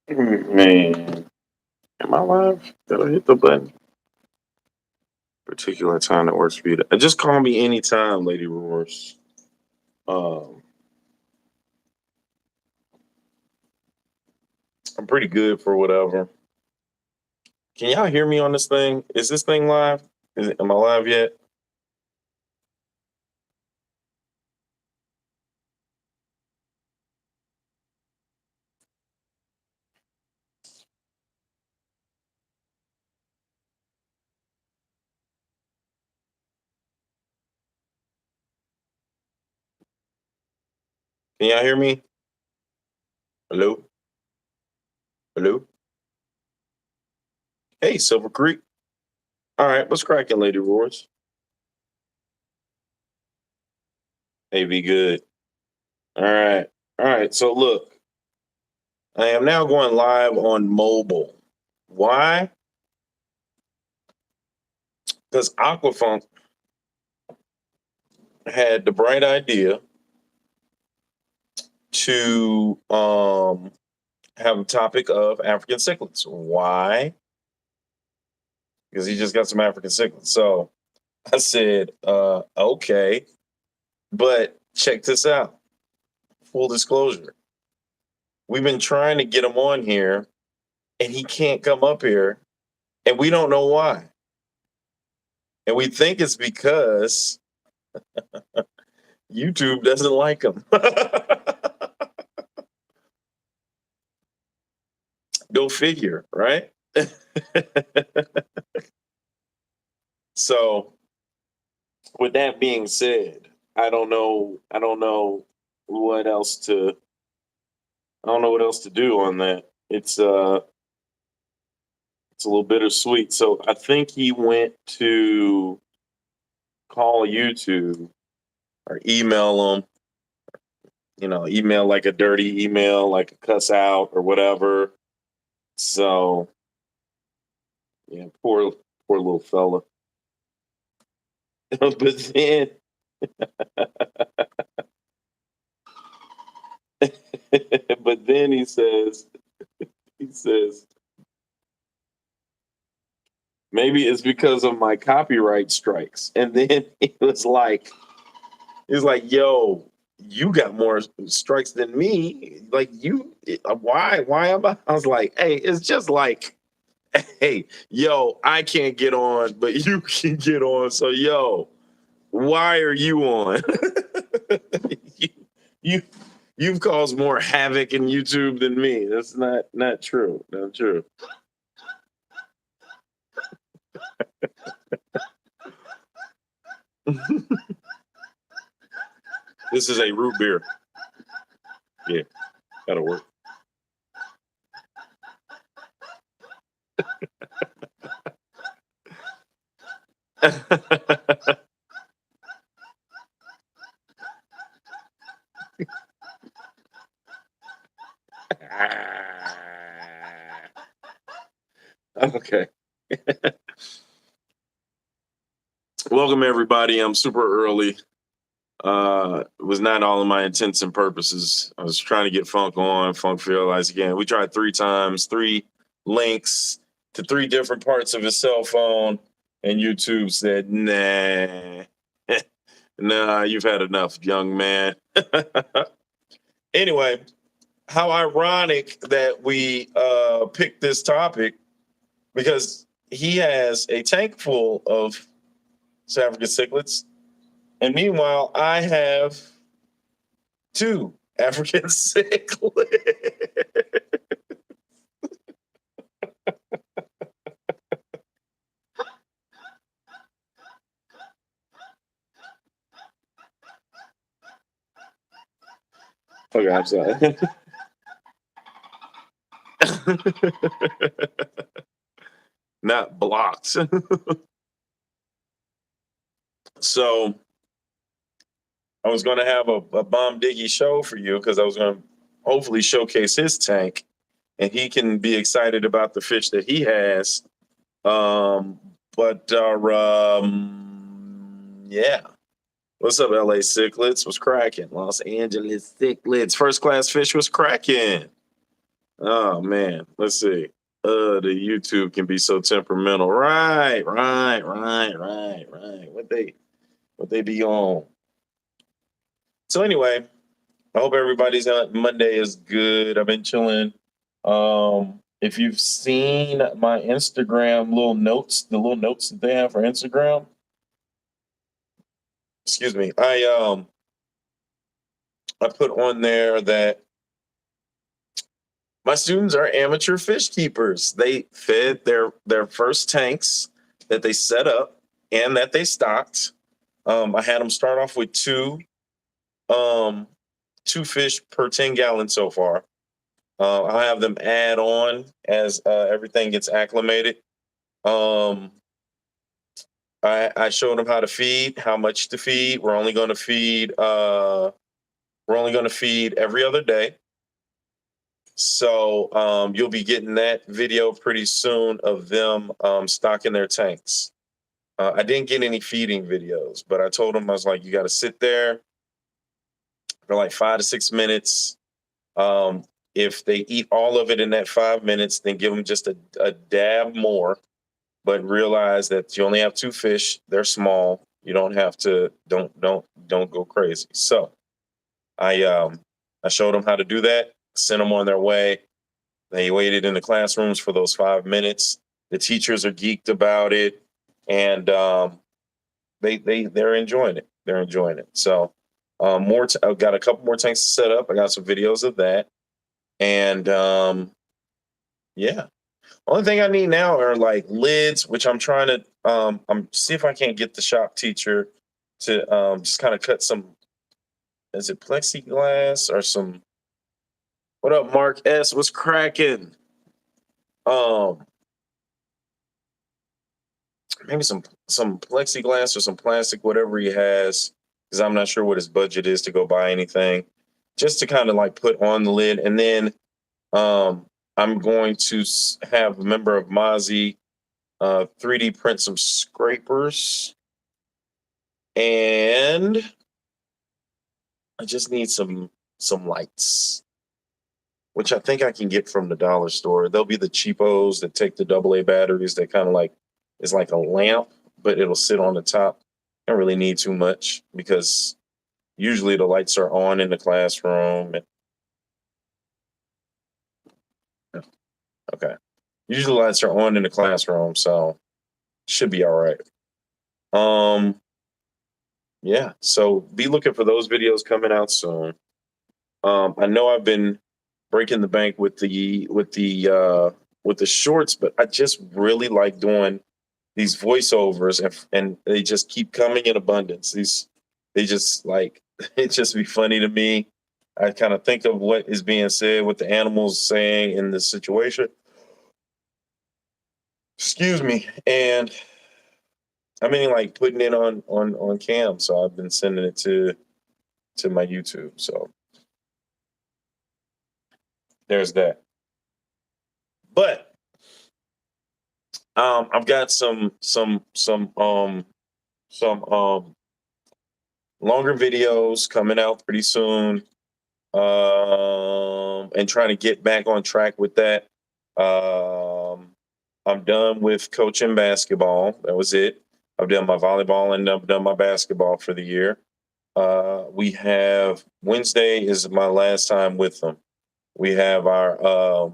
Man, am I live? Did I hit the button? Particular time that works for you. Just call me anytime, Lady Roars. Um, I'm pretty good for whatever. Can y'all hear me on this thing? Is this thing live? Am I live yet? Can y'all hear me? Hello? Hello? Hey, Silver Creek. All right, what's cracking, Lady Roars? Hey, be good. All right. All right. So look, I am now going live on mobile. Why? Because Aquafunk had the bright idea to have a topic of African cichlids. Why? Because he just got some African cichlids. So I said, okay, but check this out. Full disclosure. We've been trying to get him on here and he can't come up here and we don't know why. And we think it's because YouTube doesn't like him. Go figure, right? So with that being said, I don't know what else to I don't know what else to do on that. It's a little bittersweet. So I think he went to call YouTube or email them, email like a dirty email, like a cuss out or whatever. So yeah, poor little fella. But then but then he says maybe it's because of my copyright strikes. And then he's like, yo, you got more strikes than me. Like why am I was like, hey, it's just like, hey, yo, I can't get on, but you can get on. So yo, why are you on? you, you you've caused more havoc in YouTube than me. That's not true. Not true. This is a root beer. Yeah, that'll work. Okay. Welcome everybody. I'm super early. It was not all of my intents and purposes. I was trying to get Funk on, Funk realized again. We tried 3 times, 3 links to 3 different parts of his cell phone, and YouTube said, nah, nah, you've had enough, young man. Anyway, how ironic that we picked this topic because he has a tank full of South African cichlids. And meanwhile, I have 2 African cichlids. Okay, I'm sorry. Not blocked. So I was going to have a Bomb Diggy show for you because I was going to hopefully showcase his tank and he can be excited about the fish that he has. Um, but yeah. What's up, LA Cichlids? What's cracking? Los Angeles Cichlids. First class fish was cracking. Oh man, let's see. The YouTube can be so temperamental. Right. What they be on. So anyway, I hope everybody's Monday is good. I've been chilling. If you've seen my Instagram little notes, the little notes that they have for Instagram, excuse me, I put on there that my students are amateur fish keepers. They fed their first tanks that they set up and that they stocked. I had them start off with um, two fish per 10 gallons so far. I'll have them add on as everything gets acclimated. Um, I showed them how to feed, how much to feed. We're only going to feed. We're only going to feed every other day. So you'll be getting that video pretty soon of them stocking their tanks. I didn't get any feeding videos, but I told them I was like, you got to sit there for like 5 to 6 minutes. Um, if they eat all of it in that 5 minutes, then give them just a dab more. But realize that you only have two fish; they're small. You don't have to don't go crazy. So I showed them how to do that. Sent them on their way. They waited in the classrooms for those 5 minutes. The teachers are geeked about it, and they're enjoying it. They're enjoying it. So I've got a couple more tanks to set up. I got some videos of that, and yeah. Only thing I need now are like lids, which I'm trying to I'm see if I can't get the shop teacher to just kind of cut some. Is it plexiglass or some? What up, Mark S? What's cracking? Um, maybe some plexiglass or some plastic, whatever he has, because I'm not sure what his budget is to go buy anything. Just to kind of like put on the lid, and then um, I'm going to have a member of Mozzie 3D print some scrapers, and I just need some lights, which I think I can get from the dollar store. They'll be the cheapos that take the AA batteries that kind of like is like a lamp, but it'll sit on the top. I don't really need too much because usually the lights are on in the classroom. Okay. Usually the lights are on in the classroom, so should be all right. Um, yeah, so be looking for those videos coming out soon. I know I've been breaking the bank with the shorts, but I just really like doing these voiceovers, and they just keep coming in abundance. They just like it just be funny to me. I kind of think of what is being said, what the animals saying in this situation. Excuse me, and I mean like putting it on cam. So I've been sending it to my YouTube. So there's that. But I've got some longer videos coming out pretty soon. And trying to get back on track with that. I'm done with coaching basketball. That was it. I've done my volleyball and I've done my basketball for the year. We have Wednesday is my last time with them. We have our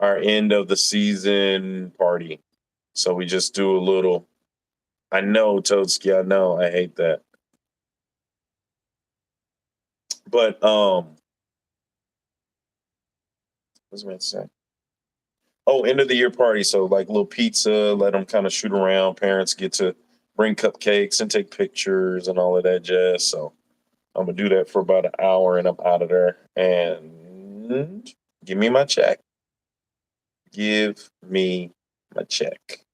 end of the season party. So we just do a little. I know, Toadski. I know. I hate that. But what's I meant to say? Oh, end of the year party. So like little pizza. Let them kind of shoot around. Parents get to bring cupcakes and take pictures and all of that jazz. So I'm gonna do that for about an hour and I'm out of there. And give me my check. Give me my check.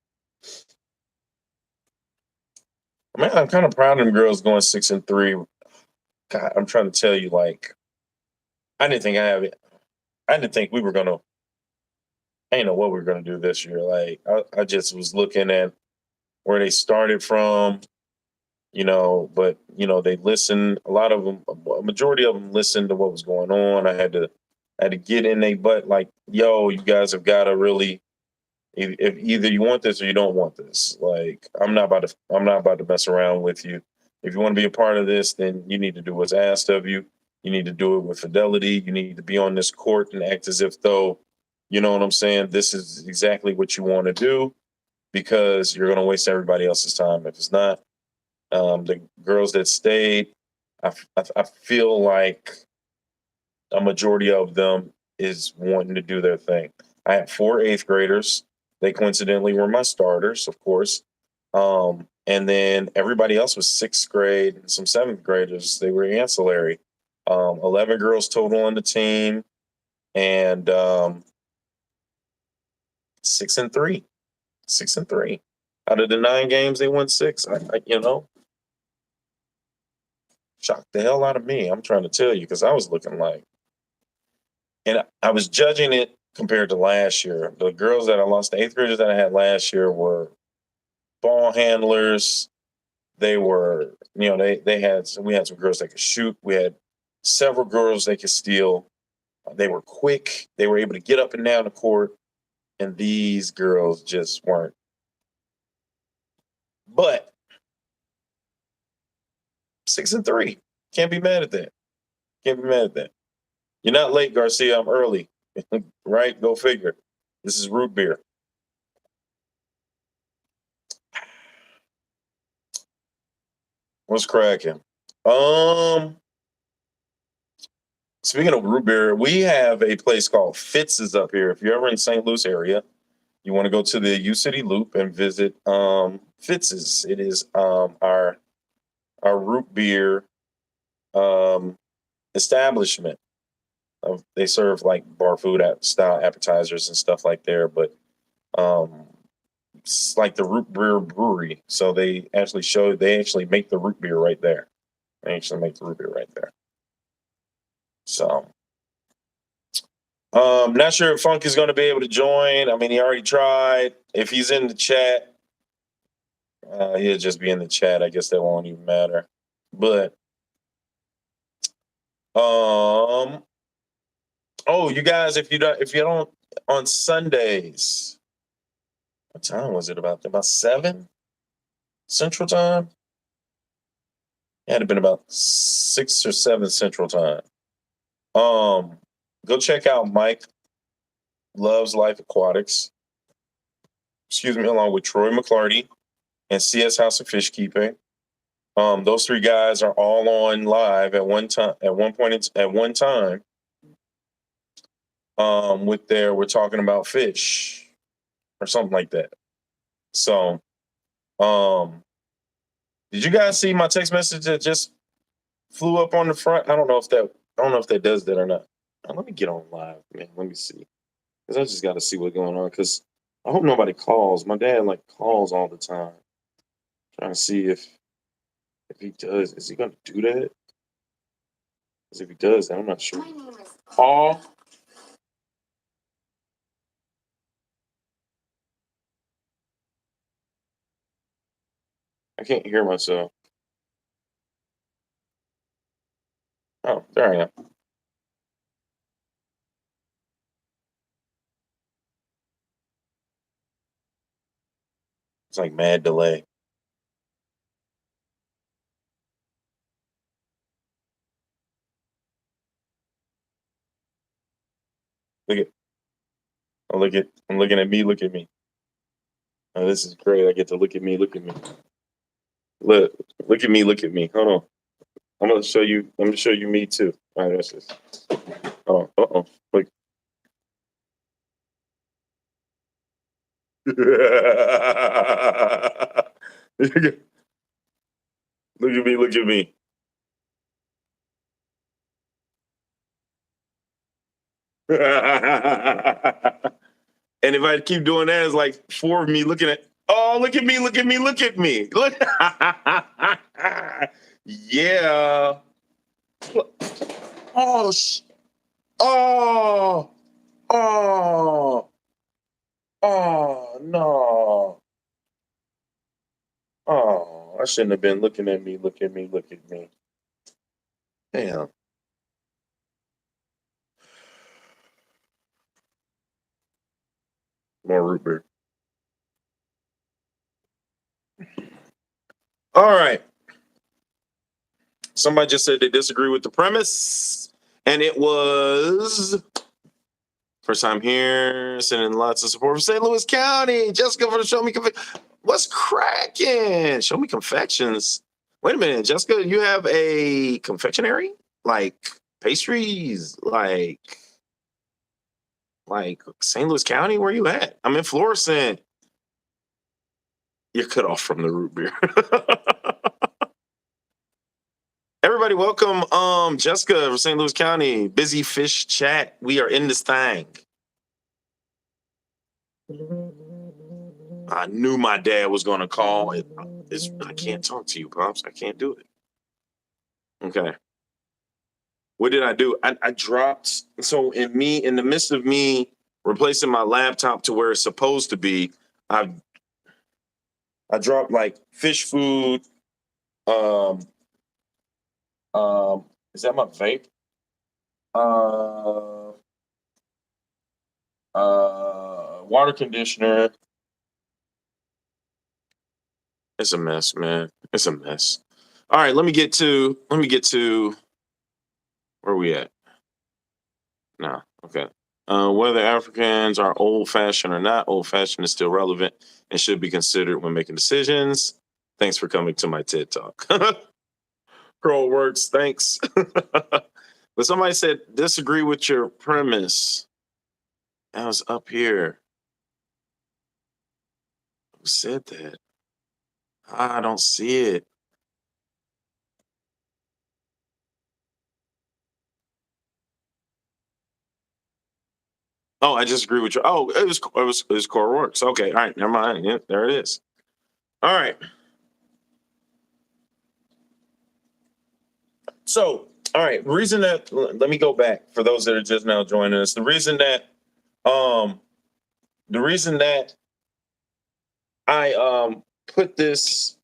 I mean, I'm kind of proud of them girls going 6-3. God, I'm trying to tell you, like, I didn't think I have it. I didn't think we were gonna. I didn't know what we were gonna do this year. Like, I just was looking at where they started from, but they listened. A lot of them, a majority of them listened to what was going on. I had to I had to get in their butt like, yo, you guys have got to really, if either you want this or you don't want this. Like, I'm not about to mess around with you. If you want to be a part of this, then you need to do what's asked of you. You need to do it with fidelity. You need to be on this court and act as if though, you know what I'm saying? This is exactly what you want to do, because you're going to waste everybody else's time if it's not. The girls that stayed, I feel like a majority of them is wanting to do their thing. I had 4 eighth graders. They coincidentally were my starters, of course. And then everybody else was 6th grade and some 7th graders. They were ancillary. 11 girls total on the team, and 6-3. 6-3. Out of the 9 games, they won 6. Shocked the hell out of me. I'm trying to tell you, because I was looking like, and I was judging it compared to last year. The girls that I lost, the 8th graders that I had last year, were ball handlers. They were, we had some girls that could shoot. We had several girls that could steal. They were quick. They were able to get up and down the court. And these girls just weren't. But 6-3. Can't be mad at that. Can't be mad at that. You're not late, Garcia. I'm early. Right? Go figure. This is root beer. What's cracking? Speaking of root beer, we have a place called Fitz's up here. If you're ever in St. Louis area, you want to go to the U City Loop and visit Fitz's. It is our root beer establishment. They serve like bar food style appetizers and stuff like there, but it's like the root beer brewery. So they actually make the root beer right there. They actually make the root beer right there. So not sure if Funk is going to be able to join. I mean, he already tried. If he's in the chat, he'll just be in the chat. I guess that won't even matter. But oh, you guys, if you don't on Sundays, what time was it? About 7 Central Time? It had to been about 6 or 7 Central Time. Go check out Mike Loves Life Aquatics. Excuse me, along with Troy McClarty and CS House of Fish Keeping. Those 3 guys are all on live at one time. At one time, we're talking about fish or something like that. So, did you guys see my text message that just flew up on the front? I don't know if that does that or not. Let me get on live, man. Let me see, because I just got to see what's going on. Because I hope nobody calls. My dad calls all the time, trying to see if he does. Is he going to do that? Because if he does, then I'm not sure. Paul. I can't hear myself. Oh, there I am. It's like mad delay. I'm looking at me. Look at me. Oh, this is great. I get to look at me. Look at me. Look at me. Look at me. Hold on. I'm gonna show you. I'm gonna show you me too. All right, that's this. Oh, Look. Look at me. Look at me. And if I keep doing that, it's like 4 of me looking at. Oh, look at me! Look at me! Look at me! Look. Yeah. Oh. Oh. Oh. Oh no. Oh, I shouldn't have been looking at me. Look at me. Look at me. Damn. More root beer. All right. Somebody just said they disagree with the premise, and it was first time here, sending lots of support from St. Louis County. Jessica for the Show Me Confections. What's cracking? Show Me Confections. Wait a minute, Jessica, you have a confectionery? Like pastries? Like St. Louis County? Where you at? I'm in Florissant. You're cut off from the root beer. Everybody, welcome. Jessica from St. Louis County. Busy Fish Chat. We are in this thing. I knew my dad was going to call. I can't talk to you, Pops. I can't do it. Okay. What did I do? I dropped. So in the midst of me replacing my laptop to where it's supposed to be, I dropped like fish food. Is that my vape? Water conditioner. It's a mess, man. It's a mess. All right, let me get to where are we at? No, okay. Whether Africans are old-fashioned or not, old-fashioned is still relevant and should be considered when making decisions. Thanks for coming to my TED Talk. Girl works, thanks. But somebody said, disagree with your premise. I was up here. Who said that? I don't see it. Oh, I just agree with you. Oh, it was Core Works. Okay, all right, never mind. Yeah, there it is. All right. So, all right, reason that let me go back for those that are just now joining us. The reason that I put this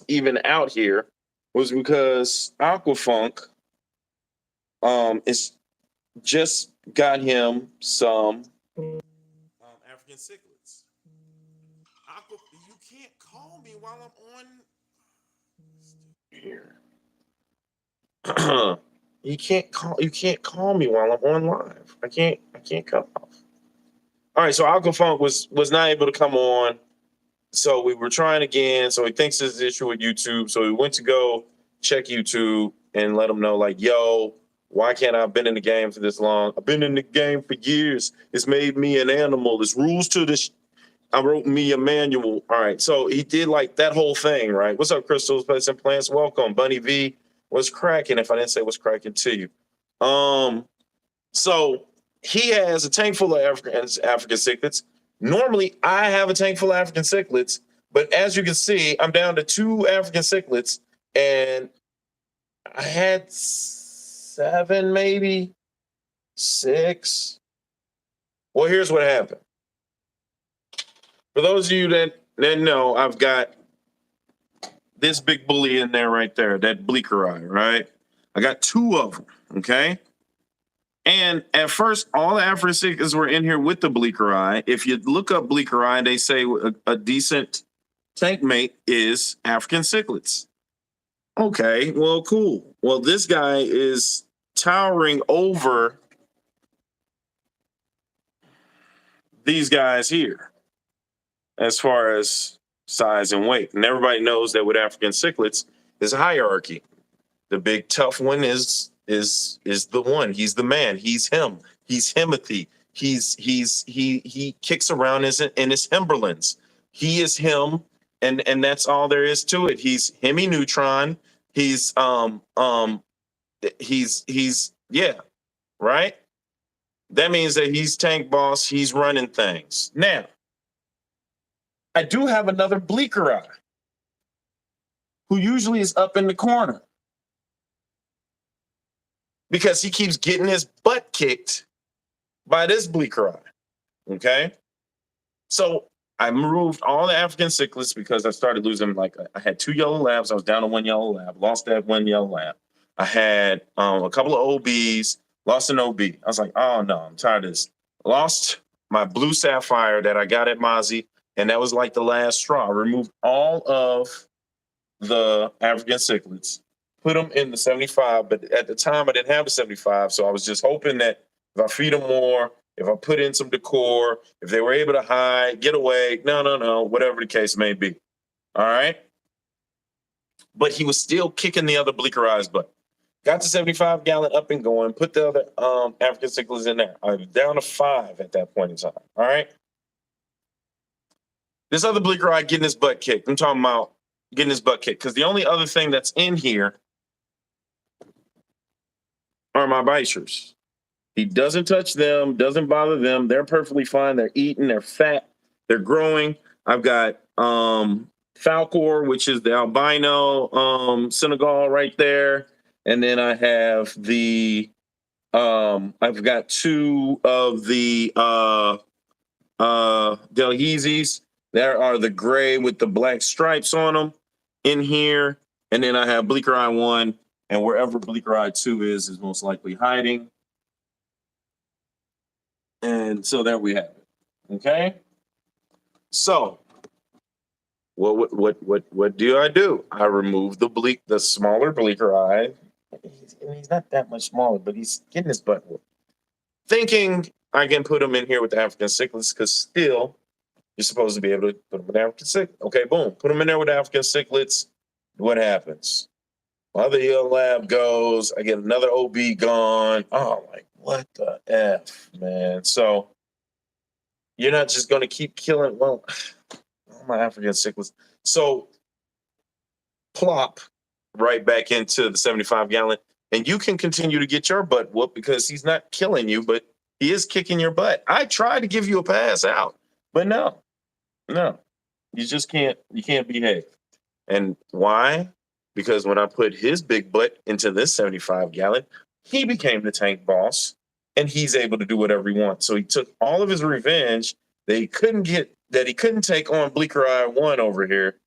even out here was because Aquafunk is just got him some African cichlids. You can't call me while I'm on here. You can't call me while I'm on live. I can't cut off. All right, so Aquafunk was not able to come on. So we were trying again. So he thinks there's an issue with YouTube. So we went to go check YouTube and let him know, like, yo, why can't I have been in the game for this long? I've been in the game for years. It's made me an animal. There's rules to this. I wrote me a manual. All right. So he did like that whole thing, right? What's up, Crystals, Plants and Plants? Welcome. Bunny V. What's cracking? If I didn't say what's cracking to you. So he has a tank full of African cichlids. Normally, I have a tank full of African cichlids, but as you can see, I'm down to 2 African cichlids, and I had 7, maybe 6. Well, here's what happened. For those of you that know, I've got this big bully in there right there, that bleaker eye, right? I got 2 of them, okay? And at first, all the African cichlids were in here with the bleaker eye. If you look up bleaker eye, they say a decent tank mate is African cichlids. Okay, well, cool. Well, this guy is towering over these guys here as far as size and weight. And everybody knows that with African cichlids, there's a hierarchy. The big tough one is the one. He's the man. He's him. He's Himothy. He kicks around in his Himberlands. He is him, and that's all there is to it. He's Hemi Neutron. He's yeah, right? That means that he's tank boss. He's running things. Now, I do have another bleaker eye who usually is up in the corner, because he keeps getting his butt kicked by this bleaker eye. Okay. So I removed all the African cichlids because I started losing. Like, I had 2 yellow labs. I was down to 1 yellow lab, lost that 1 yellow lab. I had a couple of OBs, lost an OB. I was like, oh no, I'm tired of this. Lost my blue sapphire that I got at Mozzie, and that was like the last straw. I removed all of the African cichlids, put them in the 75, but at the time I didn't have the 75, so I was just hoping that if I feed them more, if I put in some decor, if they were able to hide, get away, no, whatever the case may be. All right. But he was still kicking the other bleaker eyes butt. Got the 75-gallon up and going, put the other African cichlids in there. I was down to 5 at that point in time. All right. This other bleaker eye getting his butt kicked. I'm talking about getting his butt kicked because the only other thing that's in here are my bichers. He doesn't touch them, doesn't bother them. They're perfectly fine. They're eating, they're fat, they're growing. I've got Falcor, which is the albino Senegal right there. And then I have the I've got 2 of the Delhezes. There are the gray with the black stripes on them in here. And then I have Bleaker Eye 1, and wherever Bleaker Eye 2 is most likely hiding. And so there we have it. Okay. So what do I do? I remove the smaller bleaker eye. He's not that much smaller, but he's getting his butt whooped. Thinking I can put him in here with the African cichlids because still you're supposed to be able to put him with African cichlids. Okay, boom. Put him in there with African cichlids. What happens? My other EL lab goes. I get another OB gone. Oh, like what the F, man. So you're not just going to keep killing. Well, my African cichlids. So plop right back into the 75-gallon, and you can continue to get your butt whooped because he's not killing you, but he is kicking your butt. I tried to give you a pass out, but no, you just can't. You can't behave. And why? Because when I put his big butt into this 75-gallon, he became the tank boss, and he's able to do whatever he wants. So he took all of his revenge that he couldn't take on Bleaker Eye 1 over here,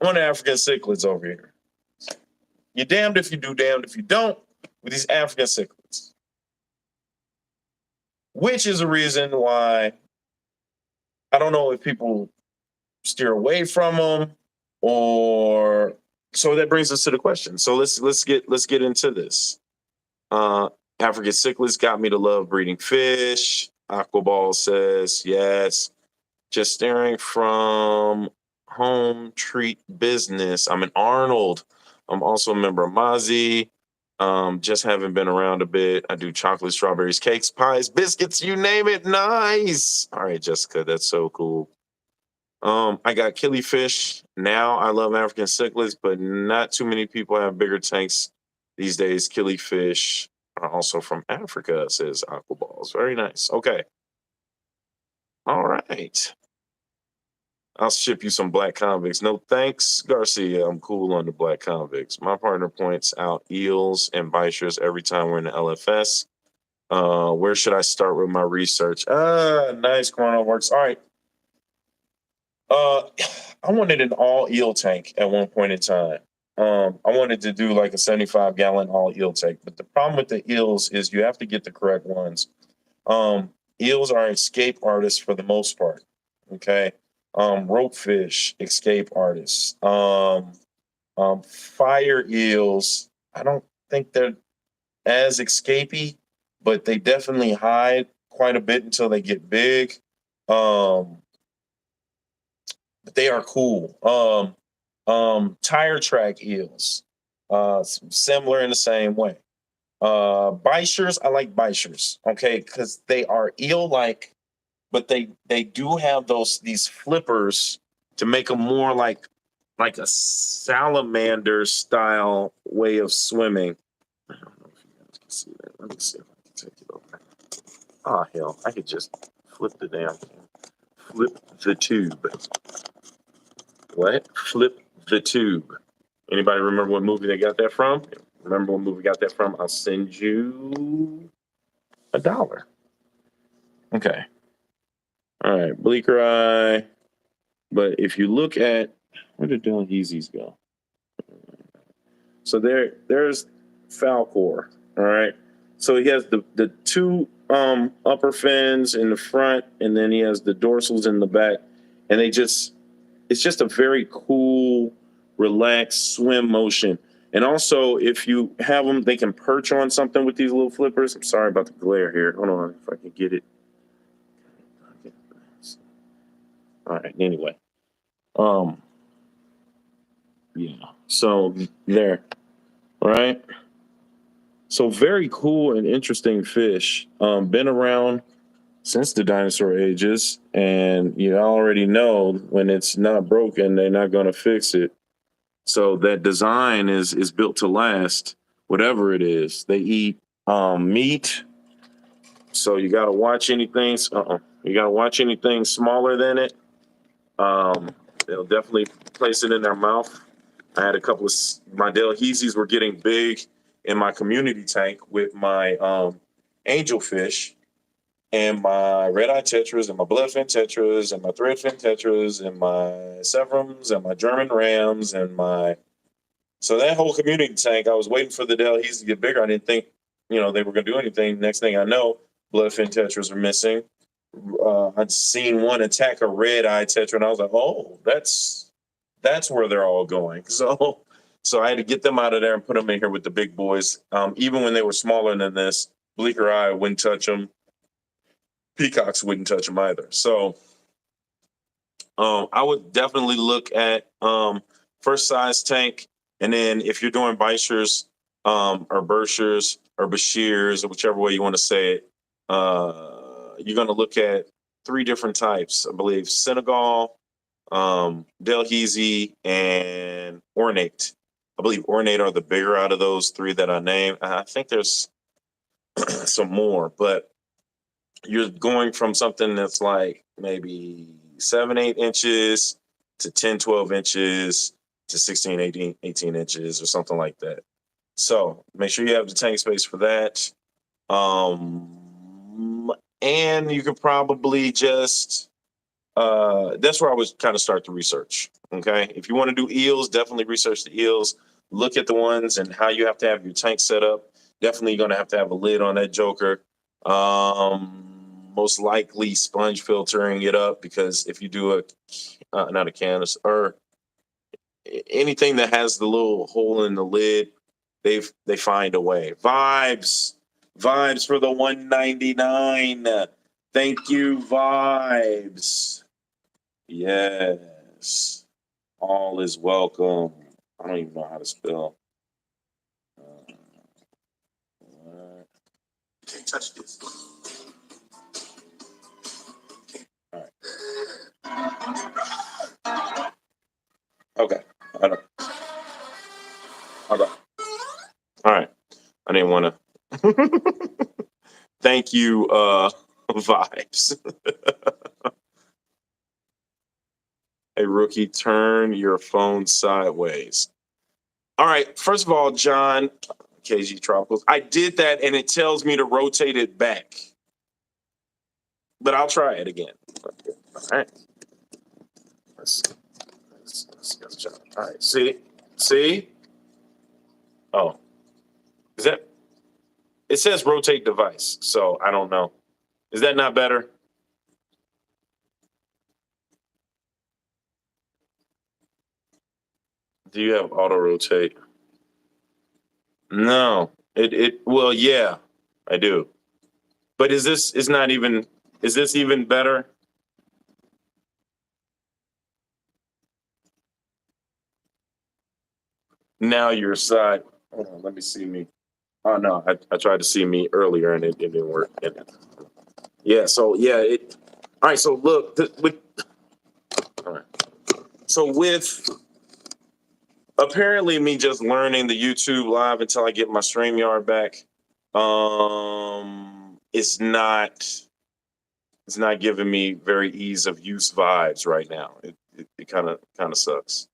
on African cichlids over here. You're damned if you do, damned if you don't with these African cichlids. Which is a reason why I don't know if people steer away from them or so that brings us to the question. So let's get into this. African cichlids got me to love breeding fish. Aquaball says yes. Just staring from home treat business. I'm in Arnold. I'm also a member of Mozzie. Just haven't been around a bit. I do chocolate, strawberries, cakes, pies, biscuits, you name it. Nice. All right, Jessica, that's so cool. I got killifish. Now I love African cichlids, but not too many people have bigger tanks these days. Killifish are also from Africa, says Aquaballs. Very nice. Okay. All right. I'll ship you some black convicts. No thanks, Garcia. I'm cool on the black convicts. My partner points out eels and bichers every time we're in the LFS. Where should I start with my research? Nice, Chrono Works. All right. I wanted an all eel tank at one point in time. I wanted to do like a 75-gallon all eel tank, but the problem with the eels is you have to get the correct ones. Eels are escape artists for the most part. Okay. Ropefish, escape artists. Fire eels, I don't think they're as escapey, but they definitely hide quite a bit until they get big. But they are cool. Tire track eels, similar in the same way. Bichers, I like bichers, okay, because they are eel-like, but they do have these flippers to make them more like a salamander style way of swimming. I don't know if you guys can see that. Let me see if I can take it over. Oh hell, I could just flip the tube. What? Flip the tube. Anybody remember what movie they got that from? Remember what movie we got that from? I'll send you $1. Okay. All right, Bleaker Eye. But if you look at where did Delhezes go? So there's Falcor. All right. So he has the two upper fins in the front, and then he has the dorsals in the back, and it's just a very cool, relaxed swim motion. And also, if you have them, they can perch on something with these little flippers. I'm sorry about the glare here. Hold on, if I can get it. All right. Anyway, um, yeah. So there, all right. So very cool and interesting fish. Been around since the dinosaur ages, and you already know when it's not broken, they're not going to fix it. So that design is built to last, whatever it is. They eat meat, so you got to watch anything. You got to watch anything smaller than it. They'll definitely place it in their mouth. I had a couple of my Delhaises were getting big in my community tank with my angelfish and my red-eye tetras and my bloodfin tetras and my threadfin tetras and my severums and my German rams and my so that whole community tank. I was waiting for the Delhaize to get bigger. I didn't think they were going to do anything. Next thing I know, bloodfin tetras are missing. I'd seen one attack a red-eye tetra, and I was like, oh, that's where they're all going. So I had to get them out of there and put them in here with the big boys. Even when they were smaller than this, bleaker eye wouldn't touch them. Peacocks wouldn't touch them either. So I would definitely look at first size tank, and then if you're doing Beischers or Berkshires or Bashirs or whichever way you want to say it, you're going to look at three different types. I believe Senegal, Delhaize, and Ornate. I believe Ornate are the bigger out of those three that I named. I think there's some more, but you're going from something that's like maybe 7-8 inches to 10-12 inches to 16-18 inches or something like that. So make sure you have the tank space for that. And you could probably just that's where I would kind of start the research. Okay, if you want to do eels, definitely research the eels. Look at the ones and how you have to have your tank set up. Definitely going to have a lid on that joker. Most likely sponge filtering it up, because if you do not a canvas or anything that has the little hole in the lid, they find a way. Vibes for the 199. Thank you, Vibes. Yes, all is welcome. I don't even know how to spell. Can't touch this. All right. Okay. I don't. Okay. All right. I didn't want to. Thank you, Vibes. Hey, rookie, turn your phone sideways. All right. First of all, John, KG Tropicals, I did that and it tells me to rotate it back. But I'll try it again. All right. Let's all right. See? Oh, is that? It says rotate device, so I don't know. Is that not better? Do you have auto rotate? No. Well, yeah, I do. But is this even better? Now your side. Hold on, let me see me. Oh no, I tried to see me earlier and it didn't work. Yeah, so yeah, all right, so look, all right. So with apparently me just learning the YouTube live until I get my StreamYard back, it's not giving me very ease of use vibes right now. It kind of sucks.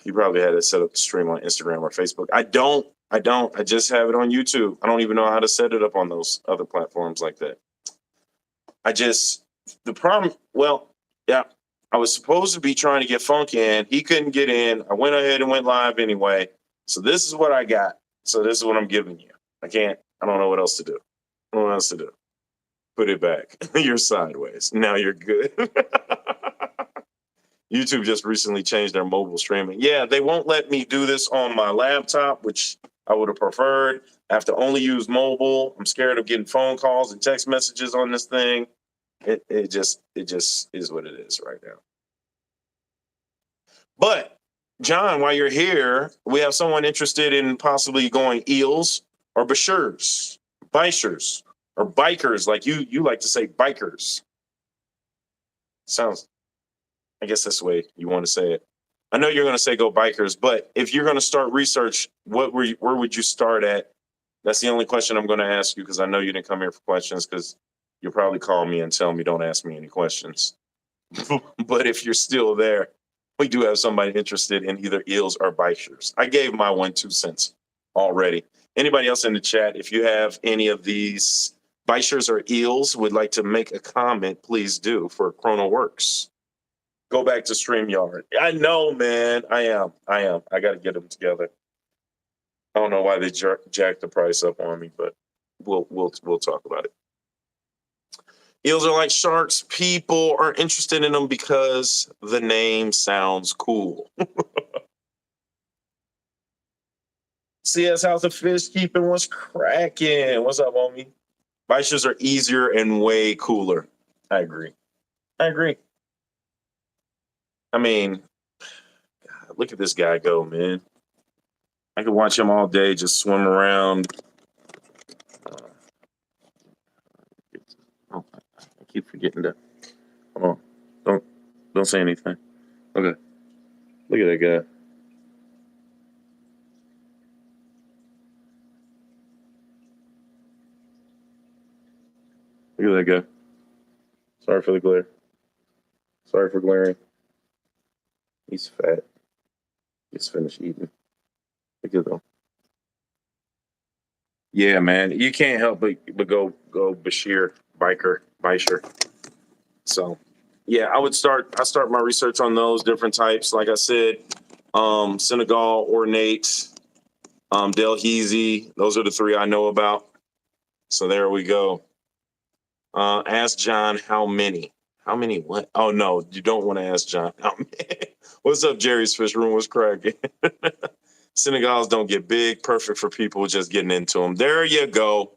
You probably had it set up to stream on Instagram or Facebook. I don't. I just have it on YouTube. I don't even know how to set it up on those other platforms like that. The problem, well, yeah, I was supposed to be trying to get Funk in. He couldn't get in. I went ahead and went live anyway. So this is what I got. So this is what I'm giving you. I don't know what else to do. I don't know what else to do. Put it back. You're sideways. Now you're good. YouTube just recently changed their mobile streaming. Yeah, they won't let me do this on my laptop, which I would have preferred. I have to only use mobile. I'm scared of getting phone calls and text messages on this thing. It just is what it is right now. But John, while you're here, we have someone interested in possibly going eels or bashers, bishers, or bikers, like you like to say bikers. Sounds, I guess that's the way you want to say it. I know you're going to say go bikers, but if you're going to start research, where would you start at? That's the only question I'm going to ask you, because I know you didn't come here for questions, because you'll probably call me and tell me don't ask me any questions. But if you're still there, we do have somebody interested in either eels or bikers. I gave my 2 cents already. Anybody else in the chat, if you have any of these bikers or eels would like to make a comment, please do for Chrono Works. Go back to StreamYard. I know, man. I am. I got to get them together. I don't know why they jacked the price up on me, but we'll talk about it. Eels are like sharks. People are interested in them because the name sounds cool. CS House of Fish Keeping, what's cracking? What's up, homie? Bishers are easier and way cooler. I agree. I mean, God, look at this guy go, man. I could watch him all day just swim around. Oh, I keep forgetting that. Hold on. Don't say anything. Okay. Look at that guy. Look at that guy. Sorry for the glare. Sorry for glaring. He's fat. He's finished eating. Look at him. Yeah, man. You can't help but go Bashir, Bisher. So yeah, I start my research on those different types. Like I said, Senegal, ornate, Delhaize. Those are the three I know about. So there we go. Ask John how many. How many what? Oh no, you don't want to ask John how many. What's up, Jerry's Fish Room? What's cracking? Senegals don't get big, perfect for people just getting into them. There you go.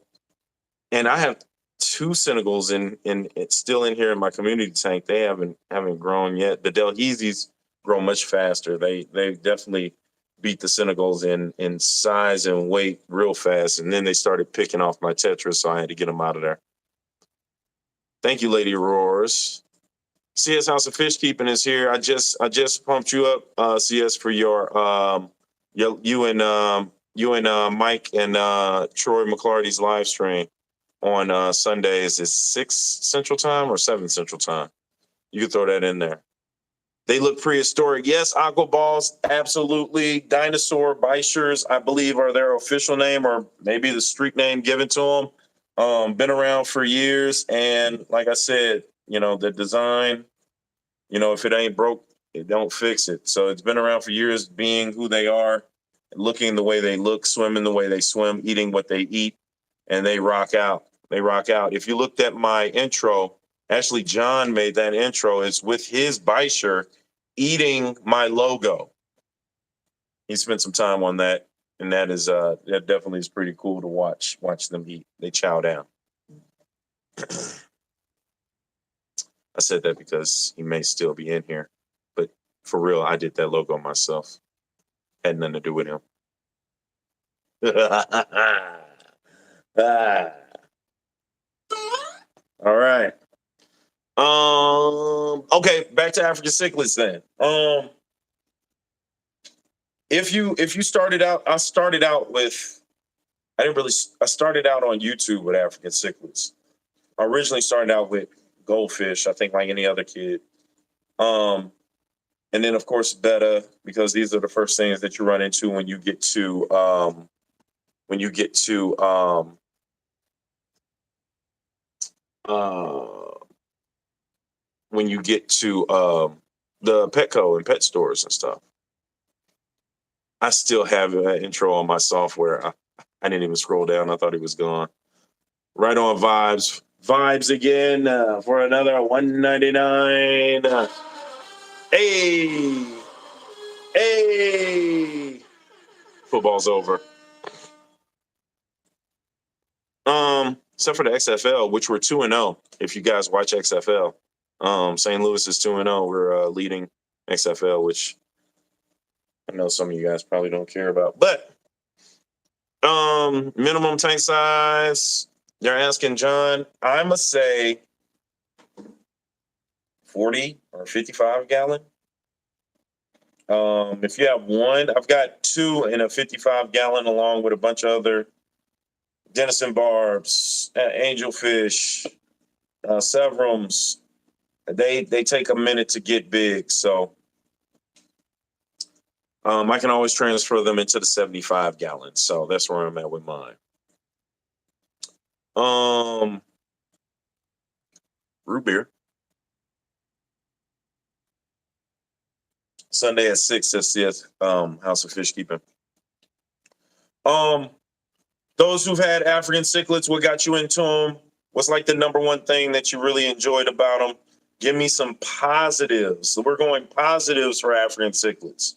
And I have 2 Senegals in it's still in here in my community tank. They haven't grown yet. The Delhaizes grow much faster. They definitely beat the Senegals in size and weight real fast. And then they started picking off my Tetras, so I had to get them out of there. Thank you, Lady Roars. CS House of Fish Keeping is here. I just pumped you up, CS, for your you and Mike and Troy McClarty's live stream on Sundays. Is 6 Central Time or 7 Central Time? You can throw that in there. They look prehistoric. Yes, aqua balls, absolutely. Dinosaur bishers, I believe, are their official name, or maybe the street name given to them. Been around for years, and like I said, the design, if it ain't broke, it don't fix it. So it's been around for years, being who they are, looking the way they look, swimming the way they swim, eating what they eat, and they rock out. If you looked at my intro, actually John made that intro. It's with his bisher eating my logo. He spent some time on that, and that definitely is pretty cool to watch them eat. They chow down. I said that because he may still be in here, but for real, I did that logo myself. Had nothing to do with him. All right. Okay, back to African cichlids then. If you started out, I started out on YouTube with African cichlids. I originally started out with goldfish, I think, like any other kid. And then of course betta, because these are the first things that you run into when you get to the Petco and pet stores and stuff. I still have an intro on my software. I didn't even scroll down. I thought he was gone. Right on vibes. Vibes again for another 199. Hey, hey. Football's over. Except for the XFL, which we're 2-0. If you guys watch XFL, St. Louis is 2-0. We're leading XFL, which I know some of you guys probably don't care about. But minimum tank size. They're asking John. I'ma say 40 or 55 gallon. If you have one, I've got two in a 55 gallon, along with a bunch of other Denison barbs, angelfish, severums. They take a minute to get big, so I can always transfer them into the 75 gallons. So that's where I'm at with mine. Root beer. Sunday at 6. That's the House of Fish Keeping. Those who've had African cichlids, what got you into them? What's like the number one thing that you really enjoyed about them? Give me some positives. So we're going positives for African cichlids.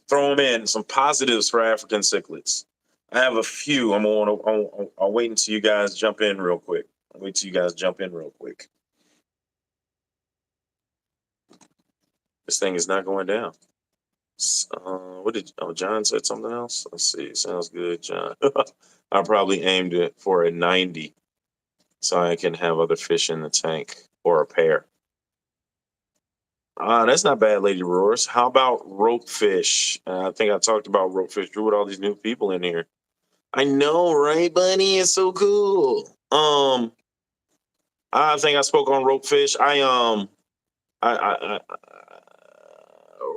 Throw them in, some positives for African cichlids. I have a few. I'll wait until you guys jump in real quick. This thing is not going down. John said something else? Let's see. Sounds good, John. I probably aimed it for a 90 so I can have other fish in the tank or a pair. That's not bad, Lady Roars. How about rope fish? I think I talked about rope fish. Drew, with all these new people in here. I know, right, Bunny? It's so cool. I think I spoke on rope fish.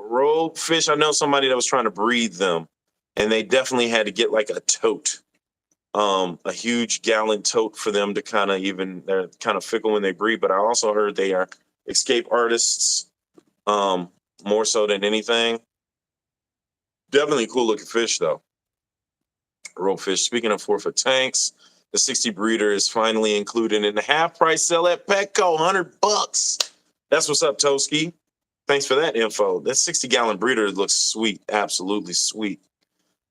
Rope fish. I know somebody that was trying to breed them, and they definitely had to get like a tote, a huge gallon tote for them to they're kind of fickle when they breed. But I also heard they are escape artists, more so than anything. Definitely cool looking fish though. Rope fish. Speaking of 4-foot tanks, the 60 breeder is finally included in the half price sale at Petco, $100. That's what's up, Toski. Thanks for that info. That 60-gallon breeder looks sweet. Absolutely sweet.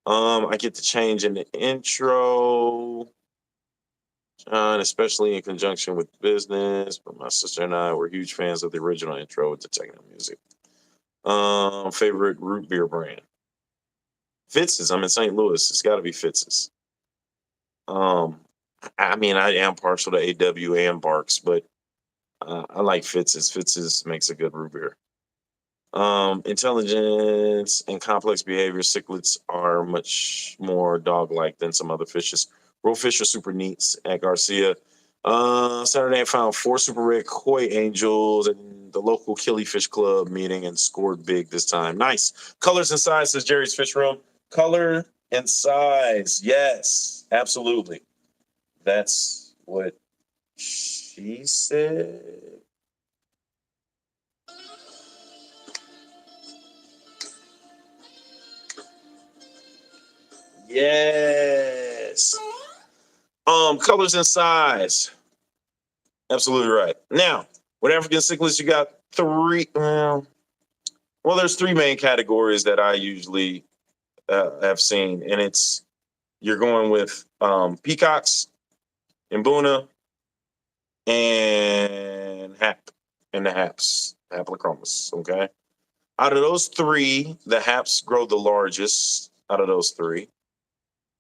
I get to change in the intro, John, especially in conjunction with business. But my sister and I were huge fans of the original intro with the techno music. Favorite root beer brand? Fitz's. I'm in St. Louis. It's got to be Fitz's. I mean, I am partial to AW and Barks, but I like Fitz's. Fitz's makes a good root beer. Intelligence and complex behavior, cichlids are much more dog-like than some other fishes. Ropefish are super neat at Garcia. Saturday, I found 4 super red koi angels at the local Killifish Club meeting and scored big this time. Nice. Colors and size, says Jerry's Fish Room. Color and size. Yes, absolutely. That's what she said. Yes. Colors and size. Absolutely right. Now, with African cichlids, you got 3. Well, there's 3 main categories that I usually have seen, and you're going with peacocks, Mbuna, and the haps, Haplochromis. Okay. Out of those 3, the haps grow the largest. Out of those 3.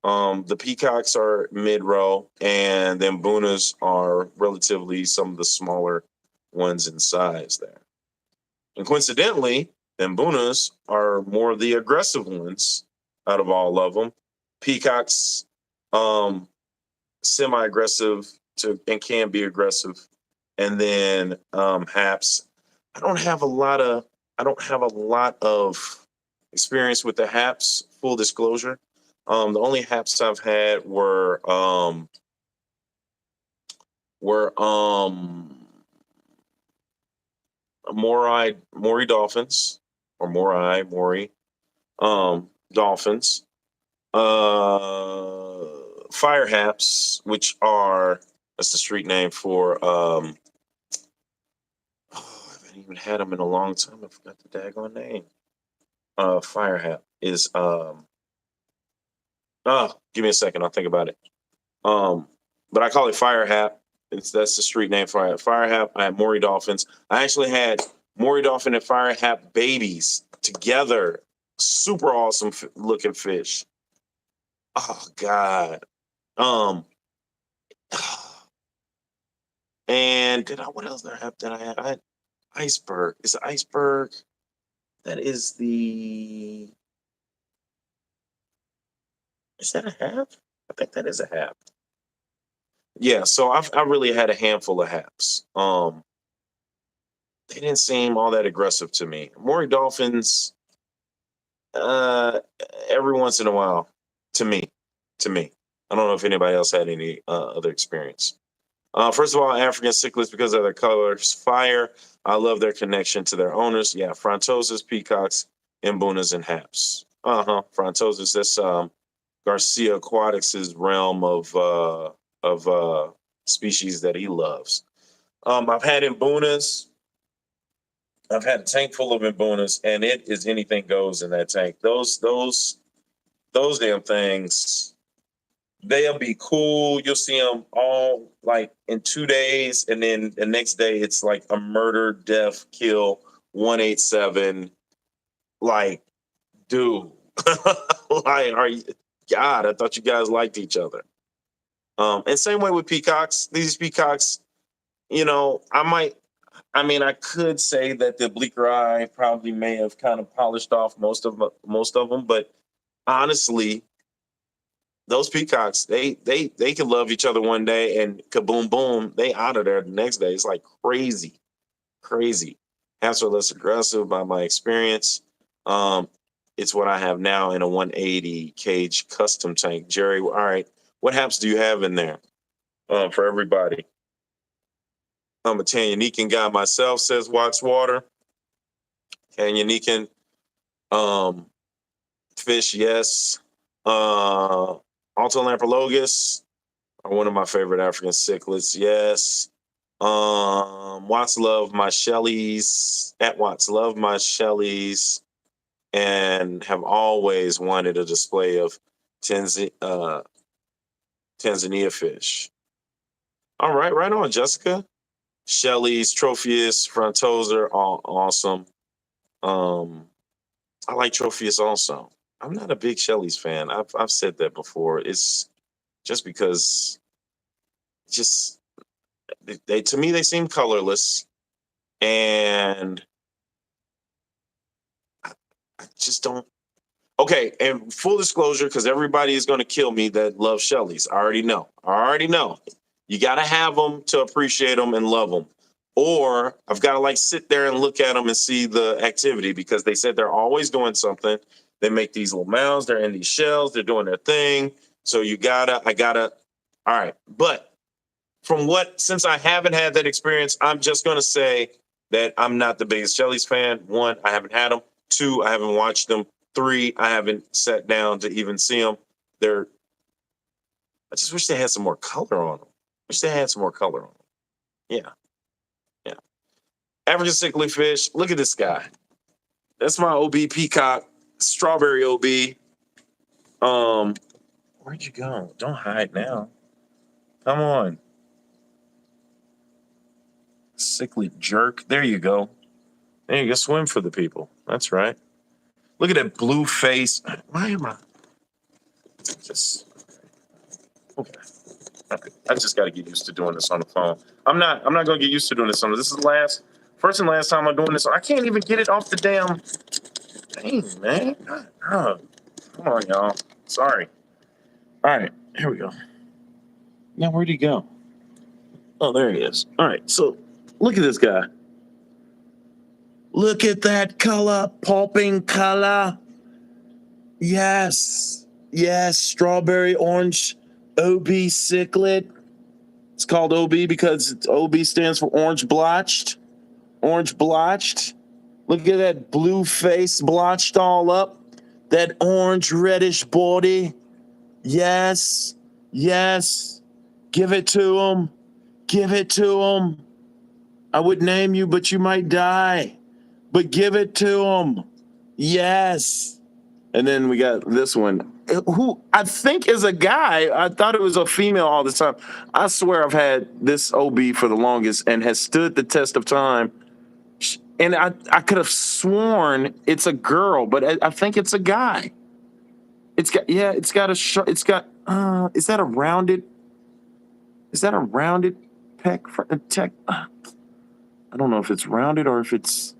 The peacocks are mid-row, and the Mbunas are relatively some of the smaller ones in size there. And coincidentally, the Mbunas are more of the aggressive ones out of all of them. Peacocks, semi-aggressive and can be aggressive, and then haps. I don't have a lot of experience with the haps. Full disclosure. The only haps I've had were Morai dolphins or Mori. dolphins, fire haps, which are, that's the street name for I haven't even had them in a long time. I forgot the daggone name. Fire hap is give me a second, I'll think about it. But I call it fire hap. That's the street name for it. Fire hap. I had Maury dolphins. I actually had Maury dolphin and fire hap babies together. Super awesome looking fish. Oh God. And what else did I have that I had? I had iceberg. Is it iceberg? That is the. Is that a half? I think that is a half. Yeah, so I really had a handful of haps. They didn't seem all that aggressive to me. Maury dolphins, every once in a while, to me. I don't know if anybody else had any other experience. First of all, African cichlids, because of their colors, fire. I love their connection to their owners. Yeah, frontosas, peacocks, imbunas, and haps. Frontosas. That's Garcia Aquatics' realm of species that he loves. I've had imbunas. I've had a tank full of imbunas, and it is anything goes in that tank. Those damn things, they'll be cool. You'll see them all like in 2 days, and then the next day it's like a murder, death, kill, 187. Like, dude, like, are you? God, I thought you guys liked each other. And same way with peacocks. These peacocks, I could say that the bleaker eye probably may have kind of polished off most of them, but honestly, those peacocks, they can love each other one day and kaboom boom, they out of there the next day. It's like crazy. Haps are less aggressive by my experience. It's what I have now in a 180 cage custom tank. Jerry, all right, what haps do you have in there for everybody? I'm a Tanganyika guy myself, says Watts Water. Tanganyika fish, yes. Altolampologus are one of my favorite African cichlids, yes. Watts love my Shelleys, at Watts love my Shelleys, and have always wanted a display of Tanzania fish. All right, right on, Jessica. Shelleys, Tropheus, Frontos are all awesome. I like Tropheus also. I'm not a big Shelleys fan. I've said that before. It's just because they to me they seem colorless, and I just don't. Okay, and full disclosure, because everybody is going to kill me that loves Shelleys. I already know. You got to have them to appreciate them and love them. Or I've got to like sit there and look at them and see the activity, because they said they're always doing something. They make these little mounds. They're in these shells. They're doing their thing. So I gotta. All right. But since I haven't had that experience, I'm just going to say that I'm not the biggest Shelleys fan. 1, I haven't had them. 2, I haven't watched them. 3, I haven't sat down to even see them. I just wish they had some more color on them. Yeah. African cichlid fish. Look at this guy. That's my OB peacock, strawberry OB. Where'd you go? Don't hide now. Come on. Cichlid jerk. There you go. Swim for the people. That's right. Look at that blue face. Why am I just okay? I just got to get used to doing this on the phone. I'm not going to get used to doing this on. This is the first and last time I'm doing this. I can't even get it off the damn. Dang, man. Come on, y'all. Sorry. All right, here we go. Now, where'd he go? Oh, there he is. All right, so look at this guy. Look at that color, pulping color. Yes, strawberry orange OB cichlid. It's called OB because OB stands for orange blotched. Look at that blue face blotched all up. That orange reddish body. Yes. Yes. Give it to him. Give it to him. I would name you, but you might die. But give it to him. Yes. And then we got this one, who I think is a guy. I thought it was a female all the time. I swear I've had this OB for the longest and has stood the test of time. And I could have sworn it's a girl, but I think it's a guy. It's got, yeah, it's got a, it's got, is that a rounded peck? Tech? I don't know if it's rounded or if it's,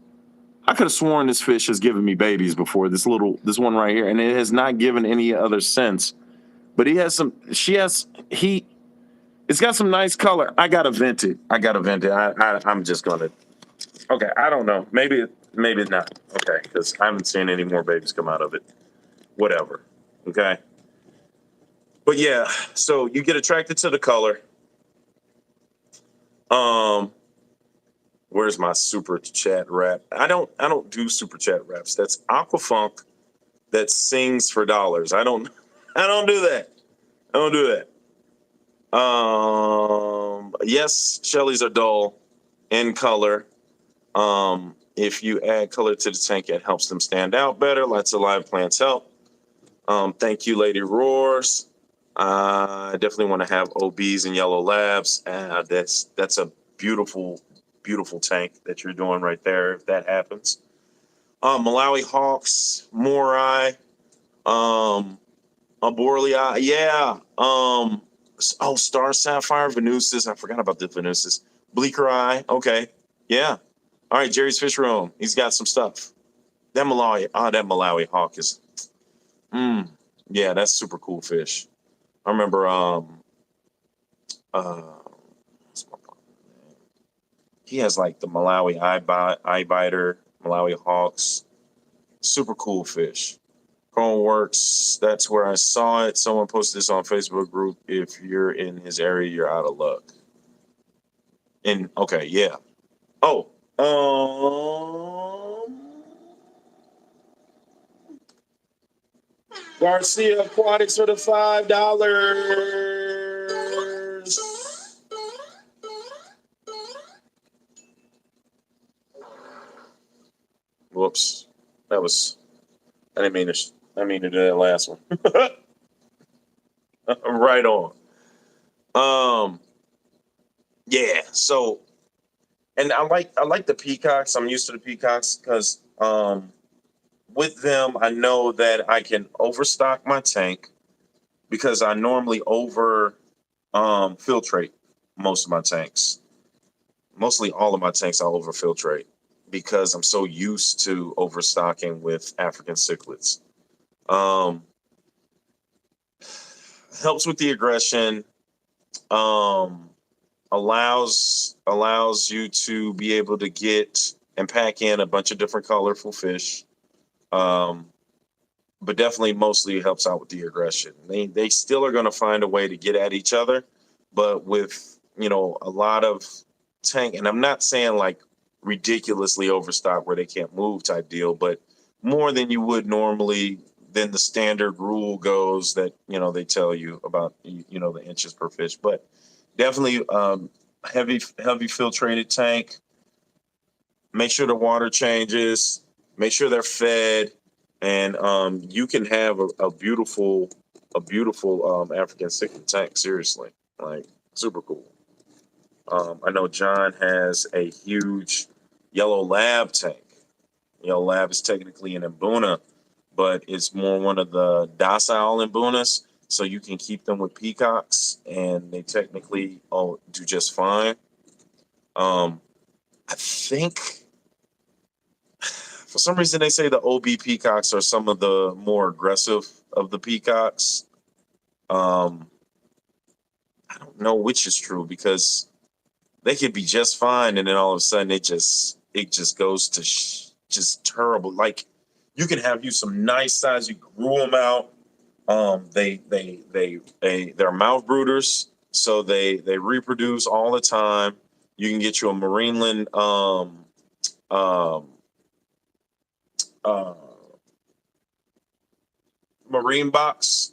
I could have sworn this fish has given me babies before, this one right here, and it has not given any other since. But it's got some nice color. I gotta vent it. I'm just gonna, okay, I don't know. Maybe not. Okay, because I haven't seen any more babies come out of it. Whatever. Okay. But yeah, so you get attracted to the color. Where's my super chat rap? I don't do super chat raps. That's Aquafunk that sings for dollars. I don't do that. I don't do that. Yes, Shelley's are dull in color. If you add color to the tank, it helps them stand out better. Lots of live plants help. Thank you, Lady Roars. I definitely want to have OBs and yellow labs. That's a beautiful, beautiful tank that you're doing right there. If that happens, Malawi Hawks, Morai, Borlea, yeah. Star Sapphire, Venusis. I forgot about the Venusis. Bleaker Eye. Okay, yeah. All right, Jerry's Fish Room. He's got some stuff. That Malawi Hawk is. Yeah, that's super cool fish. I remember what's my partner name? He has like the Malawi eye biter, Malawi Hawks. Super cool fish. Works. That's where I saw it. Someone posted this on Facebook group. If you're in his area, you're out of luck. And okay, yeah. Oh, Garcia Aquatics for the $5. Whoops, I didn't mean to do that last one. Right on. Yeah. So, and I like the peacocks. I'm used to the peacocks because with them, I know that I can overstock my tank because I normally over filtrate most of my tanks. Mostly all of my tanks I'll over filtrate because I'm so used to overstocking with African cichlids. Helps with the aggression. Allows you to be able to get and pack in a bunch of different colorful fish. But definitely mostly helps out with the aggression. They still are going to find a way to get at each other, but with a lot of tank, and I'm not saying like ridiculously overstock where they can't move type deal, but more than you would normally than the standard rule goes that they tell you about the inches per fish. But definitely heavy filtrated tank. Make sure the water changes. Make sure they're fed, and you can have a beautiful African cichlid tank. Seriously, like super cool. I know John has a huge yellow lab tank. Yellow lab is technically an Mbuna, but it's more one of the docile Mbunas, so you can keep them with peacocks, and they technically do just fine. I think for some reason they say the OB peacocks are some of the more aggressive of the peacocks. I don't know which is true because they could be just fine, and then all of a sudden it just goes to just terrible. Like you can have some nice size. You grew them out. They're mouth brooders, so they reproduce all the time. You can get you a Marineland marine box,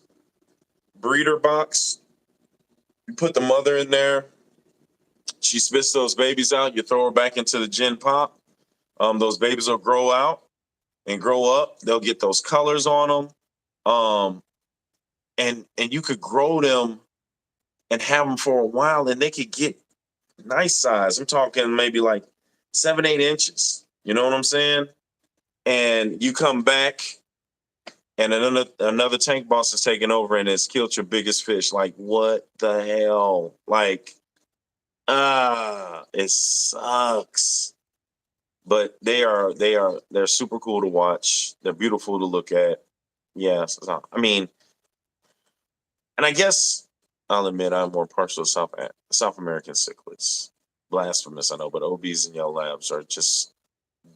breeder box. You put the mother in there. She spits those babies out. You throw her back into the gin pop. Those babies will grow out and grow up. They'll get those colors on them. And you could grow them and have them for a while, and they could get nice size. I'm talking maybe like 7, 8 inches. You know what I'm saying? And you come back, and another tank boss is taking over and has killed your biggest fish. Like, what the hell? Like, it sucks. But they're super cool to watch. They're beautiful to look at. Yes, I mean, and I guess I'll admit I'm more partial to South American cichlids. Blasphemous, I know, but OBs and yellow labs are just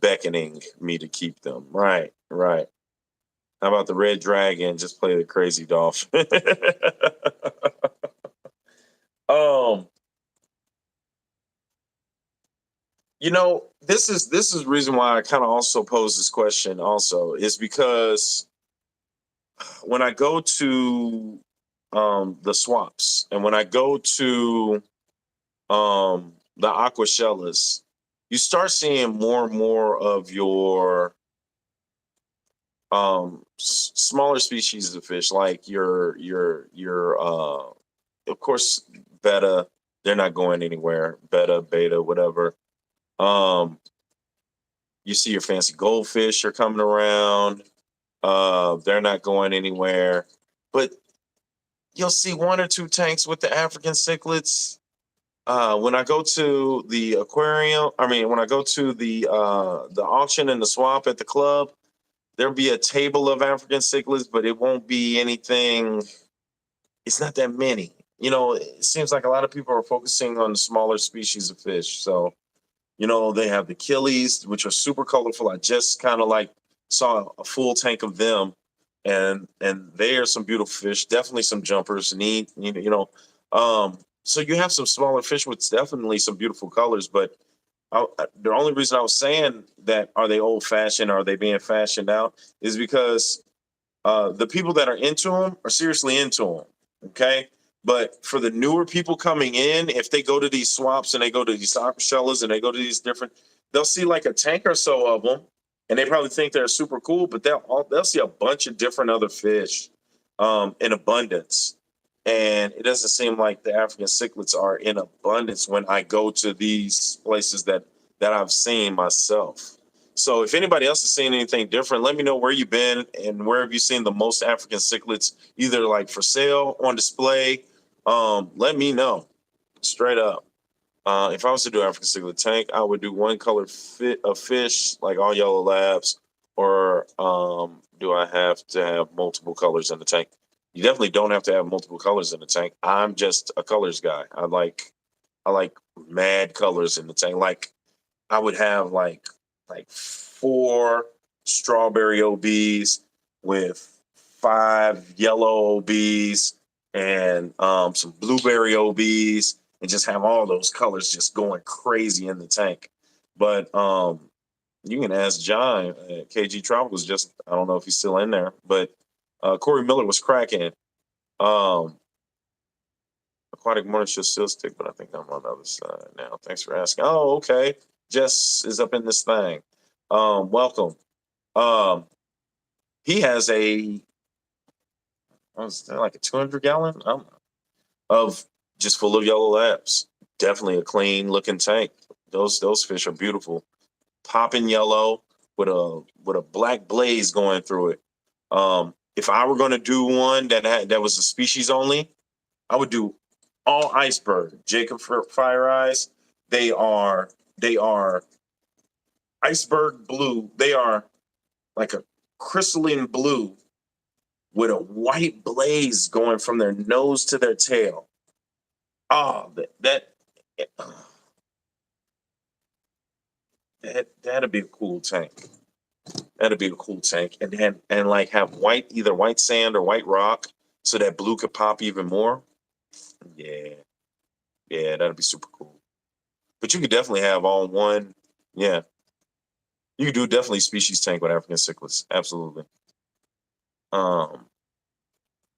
beckoning me to keep them. Right, right. How about the red dragon? Just play the crazy dolphin. um, this is the reason why I kind of also pose this question. Also, is because when I go to the swaps, and when I go to the aquashellas, you start seeing more and more of your smaller species of fish, like your of course betta. They're not going anywhere. Betta, beta, whatever. Um, you see your fancy goldfish are coming around. They're not going anywhere. But you'll see 1 or 2 tanks with the African cichlids. When I go to the aquarium, I mean, when I go to the auction and the swap at the club, there'll be a table of African cichlids, but it won't be anything. It's not that many. It seems like a lot of people are focusing on the smaller species of fish. So, they have the killies, which are super colorful. I just kind of like saw a full tank of them, and they are some beautiful fish. Definitely some jumpers. Neat, so you have some smaller fish with definitely some beautiful colors. But the only reason I was saying that, are they old fashioned? Are they being fashioned out? Is because the people that are into them are seriously into them. Okay. But for the newer people coming in, if they go to these swaps and they go to these soccer shellas and they go to these different, they'll see like a tank or so of them, and they probably think they're super cool. But they'll see a bunch of different other fish in abundance, and it doesn't seem like the African cichlids are in abundance when I go to these places that I've seen myself. So if anybody else has seen anything different, let me know where you've been and where have you seen the most African cichlids, either like for sale, on display. Let me know straight up. If I was to do African cichlid tank, I would do one color of fish, like all yellow labs, or do I have to have multiple colors in the tank? You definitely don't have to have multiple colors in the tank. I'm just a colors guy. I like mad colors in the tank. Like I would have like 4 strawberry OBs with 5 yellow OBs and some blueberry OBs, and just have all those colors just going crazy in the tank. But you can ask John at KG Tropicals. Just, I don't know if he's still in there, but Corey Miller was cracking. Um, Aquatic Morning should still stick, but I think I'm on the other side now. Thanks for asking. Oh, okay. Jess is up in this thing. Welcome. Um, he has like a 200-gallon of just full of yellow labs. Definitely a clean looking tank. Those fish are beautiful, popping yellow with a black blaze going through it. If I were going to do one that was a species only, I would do all iceberg. Jacob Fire Eyes. They are iceberg blue. They are like a crystalline blue with a white blaze going from their nose to their tail. Oh, that'd be a cool tank. That'd be a cool tank, and like have either white sand or white rock, so that blue could pop even more. Yeah, yeah, that'd be super cool. But you could definitely have all one. Yeah, you could do definitely species tank with African cichlids. Absolutely. Um,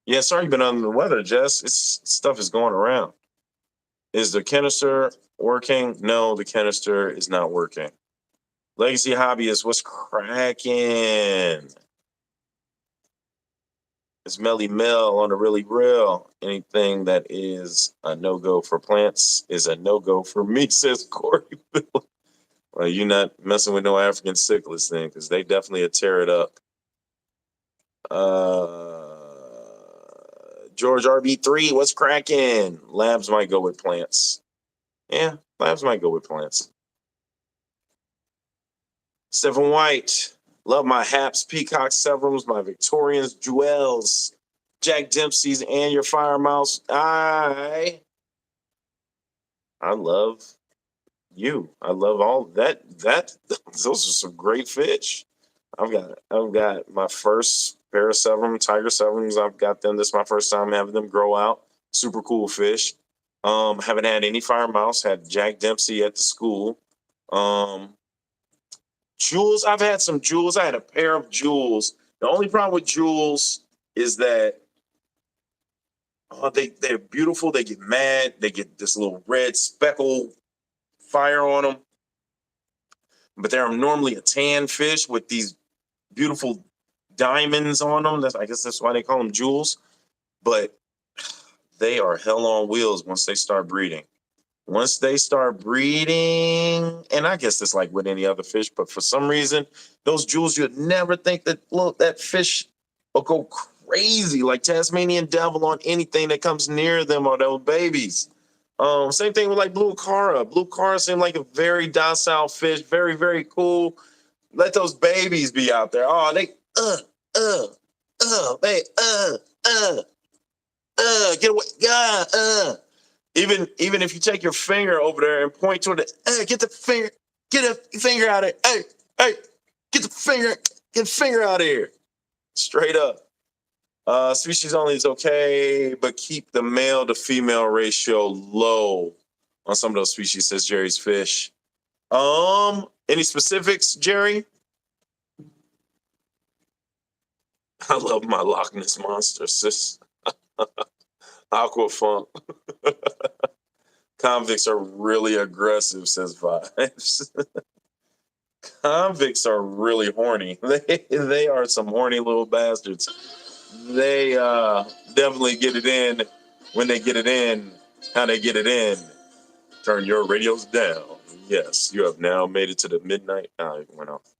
Yeah, sorry you've been under the weather, Jess. It's stuff is going around. Is the canister working? No, the canister is not working. Legacy Hobbyist, what's cracking? It's Melly Mel on the really real. Anything that is a no-go for plants is a no-go for me, says Corey. Well, you're not messing with no African cichlids thing, because they definitely tear it up. George RB3, what's cracking? Labs might go with plants. Yeah, labs might go with plants. Stephen White, love my Haps, Peacocks, Severums, my Victorians, Jewels, Jack Dempsey's, and your Fire Mouse. I love you. I love all that. Those are some great fish. I've got my first pair of Severum, Tiger Severums. I've got them. This is my first time having them grow out. Super cool fish. Haven't had any Fire Mouse. Had Jack Dempsey at the school. Jewels, I've had some jewels. I had a pair of jewels. The only problem with jewels is that they're beautiful. They get mad. They get this little red speckle fire on them. But they're normally a tan fish with these beautiful diamonds on them. I guess that's why they call them jewels. But they are hell on wheels once they start breeding. Once they start breeding, and I guess it's like with any other fish, but for some reason, those jewels, you'd never think that that fish will go crazy like Tasmanian devil on anything that comes near them or those babies. Same thing with like blue cara. Blue cara seemed like a very docile fish, very, very cool. Let those babies be out there. Oh, they get away, Even if you take your finger over there and point toward it, hey, get the finger out of it. Hey, get the finger out of here. Straight up. Species only is okay, but keep the male to female ratio low on some of those species, says Jerry's Fish. Any specifics, Jerry? I love my Loch Ness monster, sis. Aquafunk. Convicts are really aggressive, says Vibes. Convicts are really horny. They are some horny little bastards. They definitely get it in when they get it in, how they get it in. Turn your radios down. Yes, you have now made it to the midnight. It went off.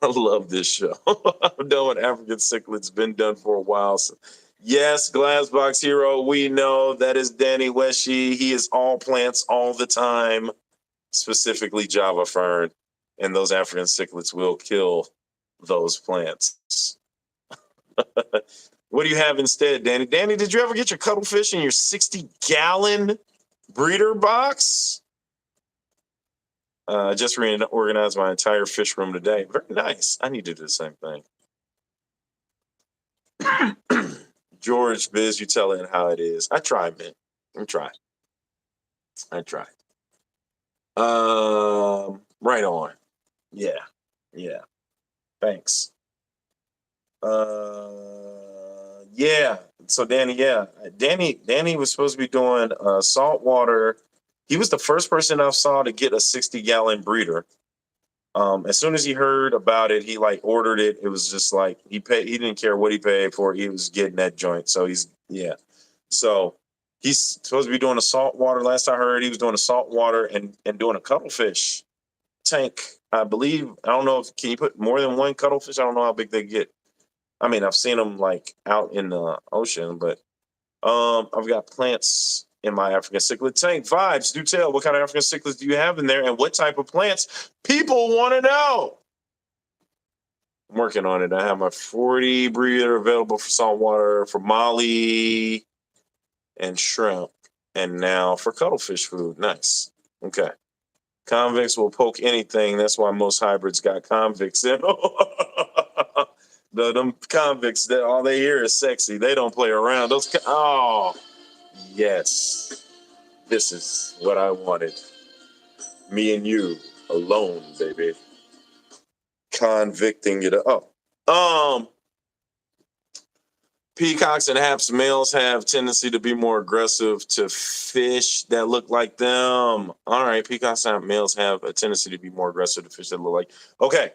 I love this show. I've done what African Cichlids been done for a while. So, yes, Glassbox Hero, we know that is Danny Weshy. He is all plants all the time, specifically Java Fern. And those African Cichlids will kill those plants. What do you have instead, Danny? Danny, did you ever get your cuttlefish in your 60-gallon breeder box? Just reorganized my entire fish room today. Very nice. I need to do the same thing. George, Biz, you tell it how it is. I try, man. I try. Right on. Yeah. Thanks. Yeah. So Danny, Danny was supposed to be doing saltwater. He was the first person I saw to get a 60-gallon breeder. As soon as he heard about it, he like ordered it. It was just like he didn't care what he paid for. He was getting that joint. So So he's supposed to be doing a saltwater. Last I heard, he was doing a saltwater and doing a cuttlefish tank. I believe. I don't know if can you put more than one cuttlefish. I don't know how big they get. I mean, I've seen them like out in the ocean, but I've got plants in my African cichlid tank. Vibes, do tell, what kind of African cichlids do you have in there and what type of plants? People want to know. I'm working on it. I have my 40 breeder available for saltwater, for molly and shrimp, and now for cuttlefish food. Nice. Okay. Convicts will poke anything. That's why most hybrids got convicts in. Them convicts, that all they hear is sexy. They don't play around. Yes. This is what I wanted. Me and you alone, baby. Convicting it up. Oh, Peacocks and haps males have tendency to be more aggressive to fish that look like them. All right, peacocks and males have a tendency to be more aggressive to fish that look like. Okay,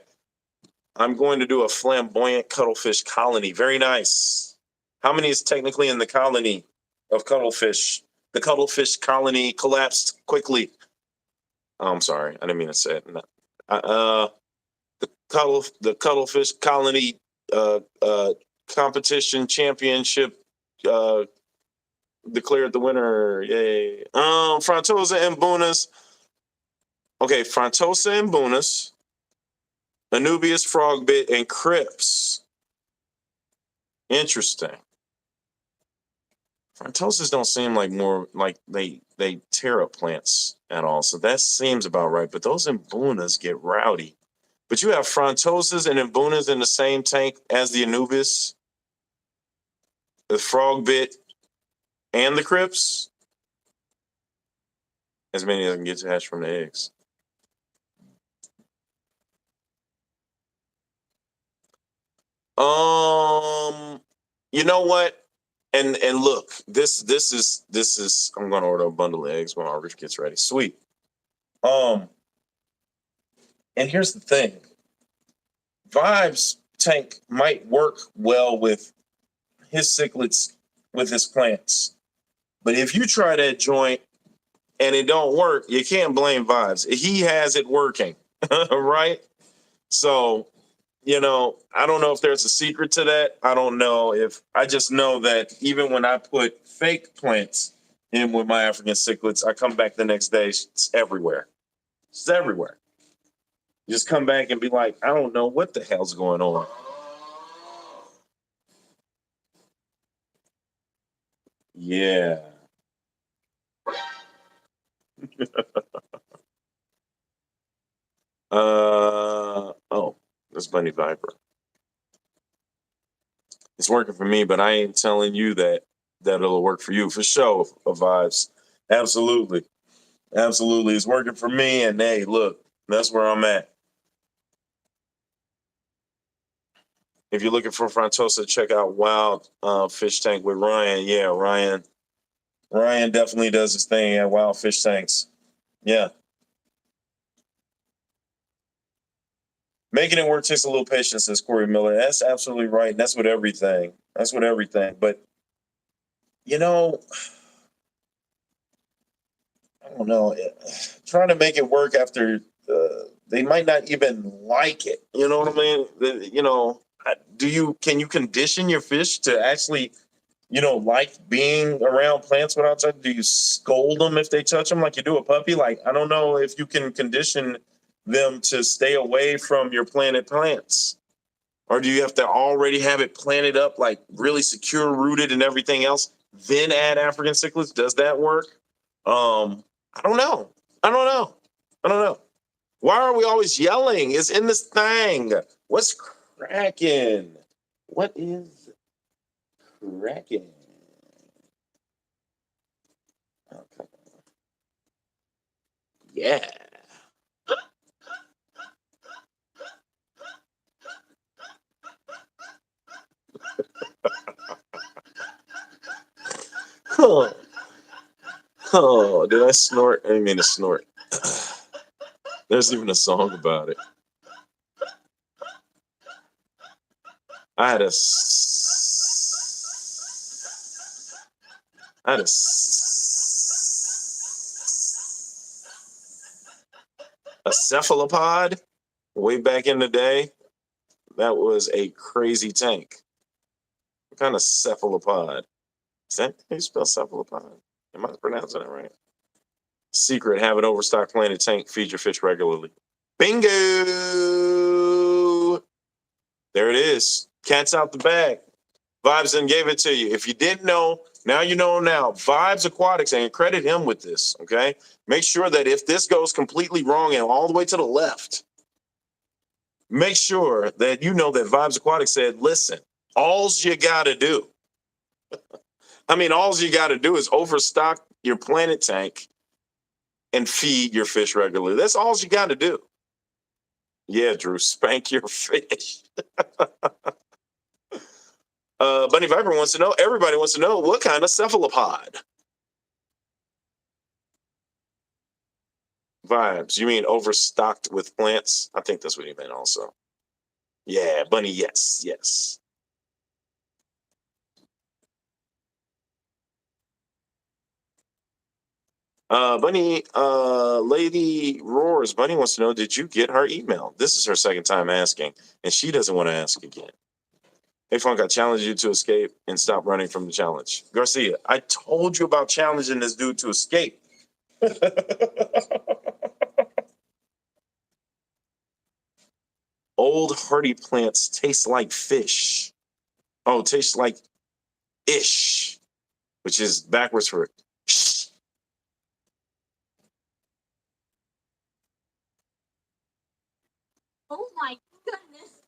I'm going to do a flamboyant cuttlefish colony. Very nice. How many is technically in the colony of cuttlefish? The cuttlefish colony collapsed quickly. Oh, I'm sorry, I didn't mean to say it. The cuttlefish colony competition championship declared the winner. Yay. Frontosa and Bunas. Okay, Frontosa and Bunas, Anubias, Frogbit, and Crips. Interesting. Frontosas don't seem like more like they tear up plants at all. So that seems about right. But those Mbunas get rowdy. But you have Frontosas and Mbunas in the same tank as the Anubis, the Frogbit, and the Crips. As many as can get to hatch from the eggs. You know what? And look, this is I'm gonna order a bundle of eggs when our rich gets ready. Sweet. And here's the thing. Vibes tank might work well with his cichlids, with his plants. But if you try that joint and it don't work, you can't blame Vibes. He has it working, right? So, I don't know if there's a secret to that. I don't know I just know that even when I put fake plants in with my African cichlids, I come back the next day, it's everywhere. It's everywhere. You just come back and be like, I don't know what the hell's going on. Yeah. Oh, this Bunny Viper. It's working for me, but I ain't telling you that it'll work for you for sure. Vibes, absolutely, absolutely. It's working for me, and hey, look, that's where I'm at. If you're looking for Frontosa, check out Wild Fish Tank with Ryan. Yeah, Ryan definitely does his thing at Wild Fish Tanks. Yeah. Making it work takes a little patience, says Corey Miller. That's absolutely right. That's with everything. That's with everything. But, you know, I don't know. Trying to make it work after they might not even like it. You know what I mean? Can you condition your fish to actually, like being around plants without touching? Do you scold them if they touch them like you do a puppy? Like, I don't know if you can condition them to stay away from your planted plants. Or do you have to already have it planted up, like really secure rooted and everything else, then add African cichlids? Does that work? I don't know. I don't know. I don't know. Why are we always yelling? It's in this thing. What's cracking? What is cracking? Okay. Yeah. Huh. Oh, did I snort? I didn't mean to snort. There's even a song about it. I had a a cephalopod way back in the day. That was a crazy tank. What kind of cephalopod? Is that how you spell cephalopod? Am I pronouncing it right? Secret, have an overstock planted tank, feed your fish regularly. Bingo! There it is. Cat's out the bag. Vibes and gave it to you. If you didn't know, now you know now. FishyBizzAquatics, and credit him with this, okay? Make sure that if this goes completely wrong and all the way to the left, make sure that you know that FishyBizzAquatics said, listen, all's you got to do. All's you got to do is overstock your planted tank and feed your fish regularly. That's all you got to do. Yeah, Drew, spank your fish. Bunny Viper wants to know, everybody wants to know, what kind of cephalopod? Vibes, you mean overstocked with plants? I think that's what he meant also. Yeah, Bunny, yes, yes. Bunny, Lady Roars, Bunny wants to know, did you get her email? This is her second time asking, and she doesn't want to ask again. Hey, Funk, I challenge you to escape and stop running from the challenge. Garcia, I told you about challenging this dude to escape. Old hardy plants taste like fish. Oh, taste like ish, which is backwards for shh. Oh my goodness.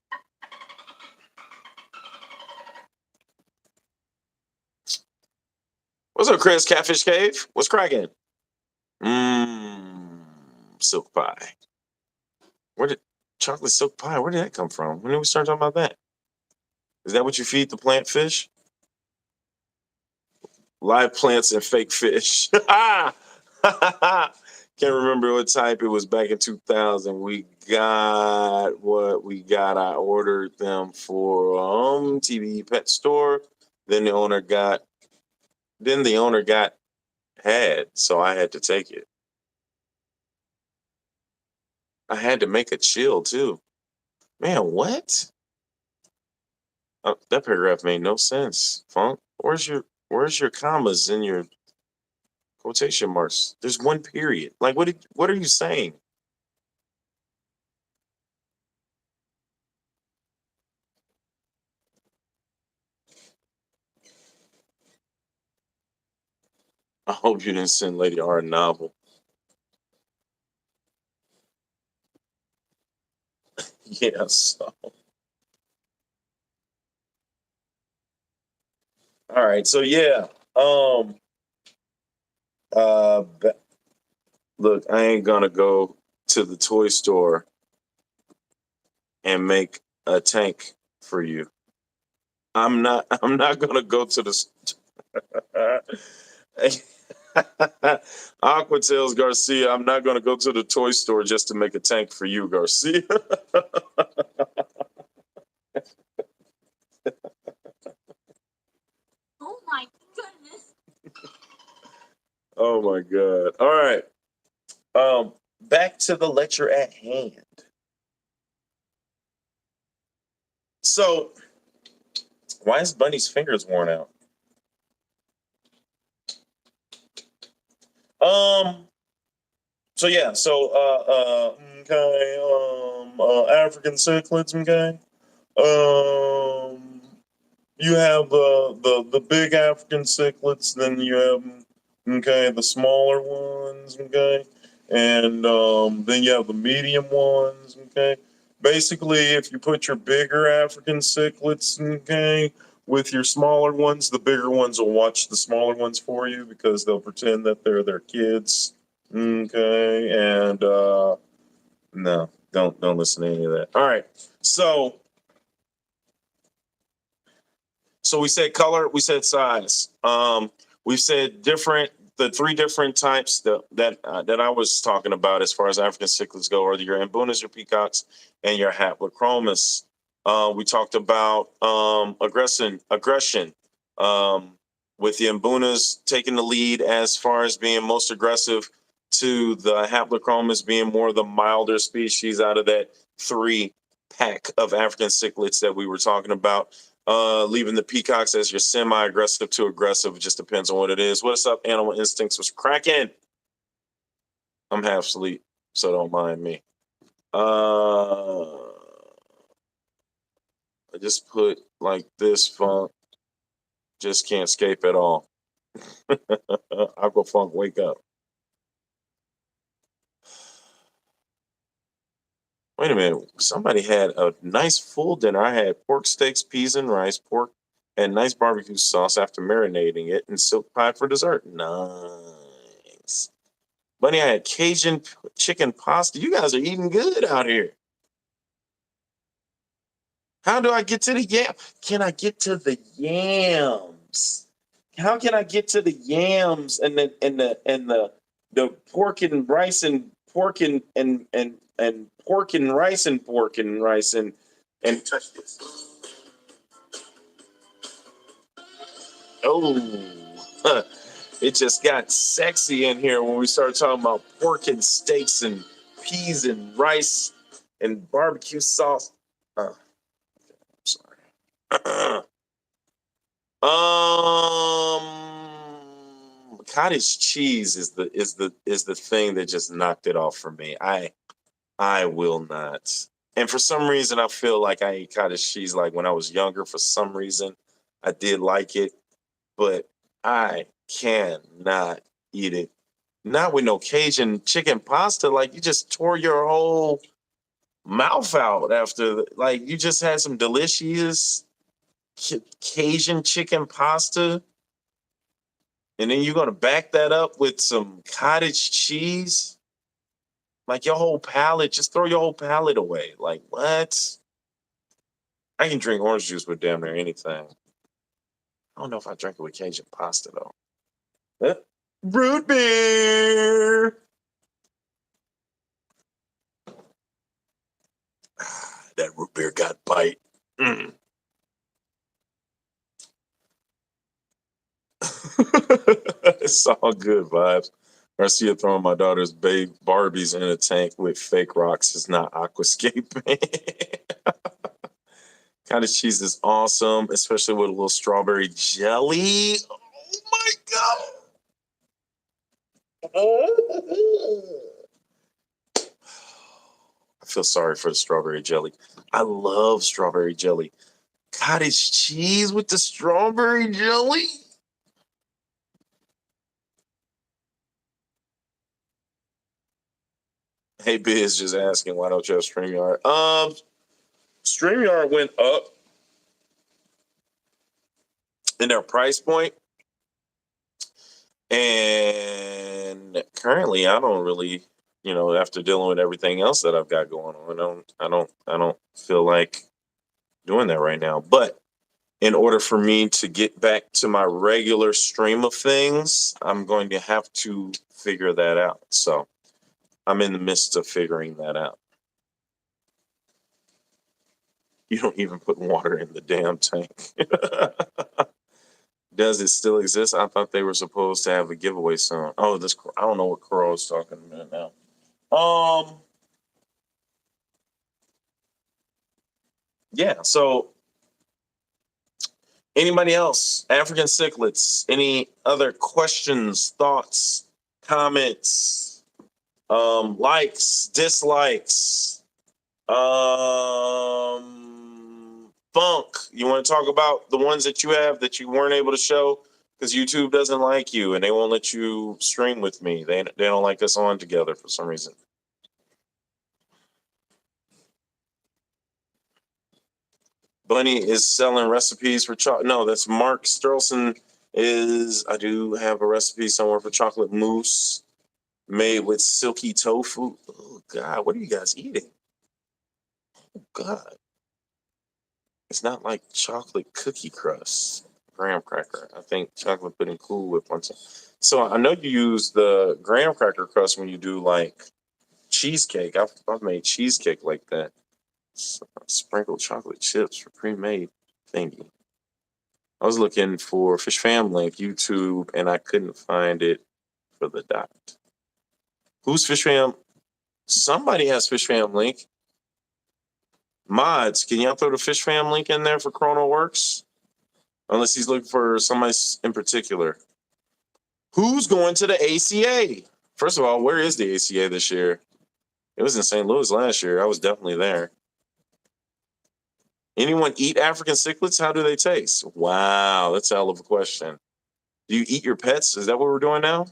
What's up, Chris? Catfish Cave? What's cracking? Mmm, silk pie. Where did chocolate silk pie? Where did that come from? When did we start talking about that? Is that what you feed the plant fish? Live plants and fake fish. Can't remember what type it was back in 2000. We got what we got. I ordered them for TV pet store. Then the owner got had, so I had to take it. I had to make a chill too. Man, what? That paragraph made no sense. Funk, where's your commas in your quotation marks? There's one period. Like what are you saying? I hope you didn't send Lady R a novel. Yes. All right. So yeah. Um. Uh. Look, I ain't gonna go to the toy store and make a tank for you. I'm not. I'm not gonna go to the. Aqua tells Garcia, I'm not gonna go to the toy store just to make a tank for you, Garcia. Oh my goodness. Oh my god. All right. Back to the lecture at hand. So, why is Bunny's fingers worn out? Um. So yeah. So okay. African cichlids. Okay. Um. You have the big African cichlids. Then you have okay the smaller ones. Okay. And then you have the medium ones. Okay. Basically, if you put your bigger African cichlids, okay, with your smaller ones, the bigger ones will watch the smaller ones for you because they'll pretend that they're their kids. Okay, and no, don't listen to any of that. All right, so we said color, we said size. We said different. The three different types that I was talking about as far as African cichlids go are your Ambunas, your peacocks, and your Haplochromis. We talked about aggression. With the Ambunas taking the lead as far as being most aggressive, to the Haplochromis being more the milder species out of that three pack of African cichlids that we were talking about. Leaving the peacocks as your semi-aggressive to aggressive. It just depends on what it is. What's up, Animal Instincts? Was cracking? I'm half asleep, so don't mind me. I just put like this funk. Just can't escape at all. Aqua Funk, wake up. Wait a minute. Somebody had a nice full dinner. I had pork steaks, peas and rice, pork, and nice barbecue sauce after marinating it, and silk pie for dessert. Nice. Bunny, I had Cajun chicken pasta. You guys are eating good out here. How do I get to the yam? Can I get to the yams? How can I get to the yams and the pork and rice and pork and pork and rice and pork and rice and touch this? Oh, it just got sexy in here when we started talking about pork and steaks and peas and rice and barbecue sauce. Sorry. Cottage cheese is the thing that just knocked it off for me. I will not. And for some reason, I feel like I ate cottage cheese like when I was younger. For some reason, I did like it, but I cannot eat it. Not with no Cajun chicken pasta. Like you just tore your whole mouth out after. Like you just had some delicious Cajun chicken pasta, and then you're gonna back that up with some cottage cheese. Like your whole palate, just throw your whole palate away. Like what? I can drink orange juice with damn near anything. I don't know if I drink it with Cajun pasta though. Root beer. That root beer got bite. Mm. It's all good vibes. Garcia throwing my daughter's babe Barbies in a tank with fake rocks is not aquascaping. Cottage cheese is awesome, especially with a little strawberry jelly. Oh my god! I feel sorry for the strawberry jelly. I love strawberry jelly. Cottage cheese with the strawberry jelly? Hey Biz just asking why don't you have StreamYard? StreamYard went up in their price point, and currently I don't really, after dealing with everything else that I've got going on, I don't feel like doing that right now. But in order for me to get back to my regular stream of things, I'm going to have to figure that out. So I'm in the midst of figuring that out. You don't even put water in the damn tank. Does it still exist? I thought they were supposed to have a giveaway soon. Oh, this I don't know what Crow's talking about now. Yeah. So, anybody else? African cichlids. Any other questions, thoughts, comments, likes, dislikes? Funk. You want to talk about the ones that you have that you weren't able to show because YouTube doesn't like you and they won't let you stream with me. They don't like us on together for some reason. Bunny is selling recipes for chocolate. No, that's Mark Sterlson. I do have a recipe somewhere for chocolate mousse made with silky tofu. Oh God, what are you guys eating? Oh God. It's not like chocolate cookie crust, graham cracker. I think chocolate pudding Cool Whip once. So I know you use the graham cracker crust when you do like cheesecake. I've made cheesecake like that. Sprinkled chocolate chips for pre-made thingy. I was looking for Fish Fam link YouTube and I couldn't find it for the dot. Who's Fish Fam? Somebody has Fish Fam link. Mods, can y'all throw the Fish Fam link in there for Chrono Works? Unless he's looking for somebody in particular. Who's going to the ACA? First of all, where is the ACA this year? It was in St. Louis last year. I was definitely there. Anyone eat African cichlids? How do they taste? Wow, that's a hell of a question. Do you eat your pets? Is that what we're doing now?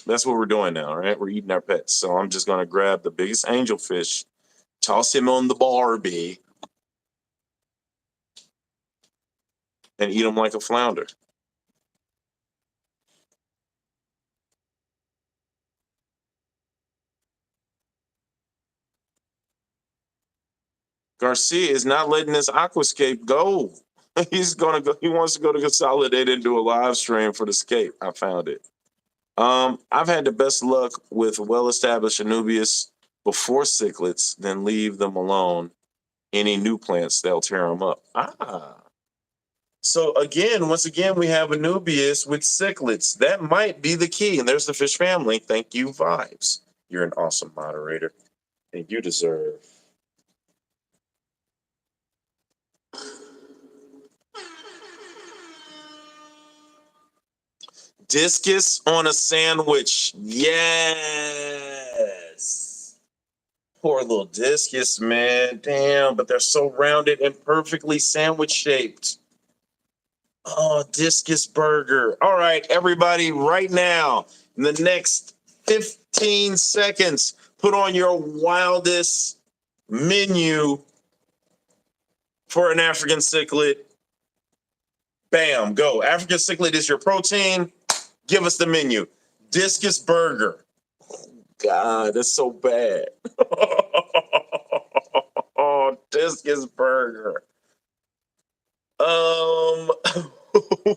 That's what we're doing now, right? We're eating our pets. So I'm just going to grab the biggest angelfish, toss him on the Barbie, and eat him like a flounder. Garcia is not letting this aquascape go. He's gonna go. He wants to go to Consolidate and do a live stream for the scape. I found it. I've had the best luck with well-established Anubias before cichlids, then leave them alone. Any new plants, they'll tear them up. So once again, we have Anubias with cichlids. That might be the key. And there's the fish family. Thank you, Vibes. You're an awesome moderator, and you deserve. Discus on a sandwich. Yes. Poor little discus, man. Damn, but they're so rounded and perfectly sandwich shaped. Oh, discus burger. All right, everybody, right now, in the next 15 seconds, put on your wildest menu for an African cichlid. Bam, go. African cichlid is your protein. Give us the menu. Discus burger. God, that's so bad. Oh, discus burger.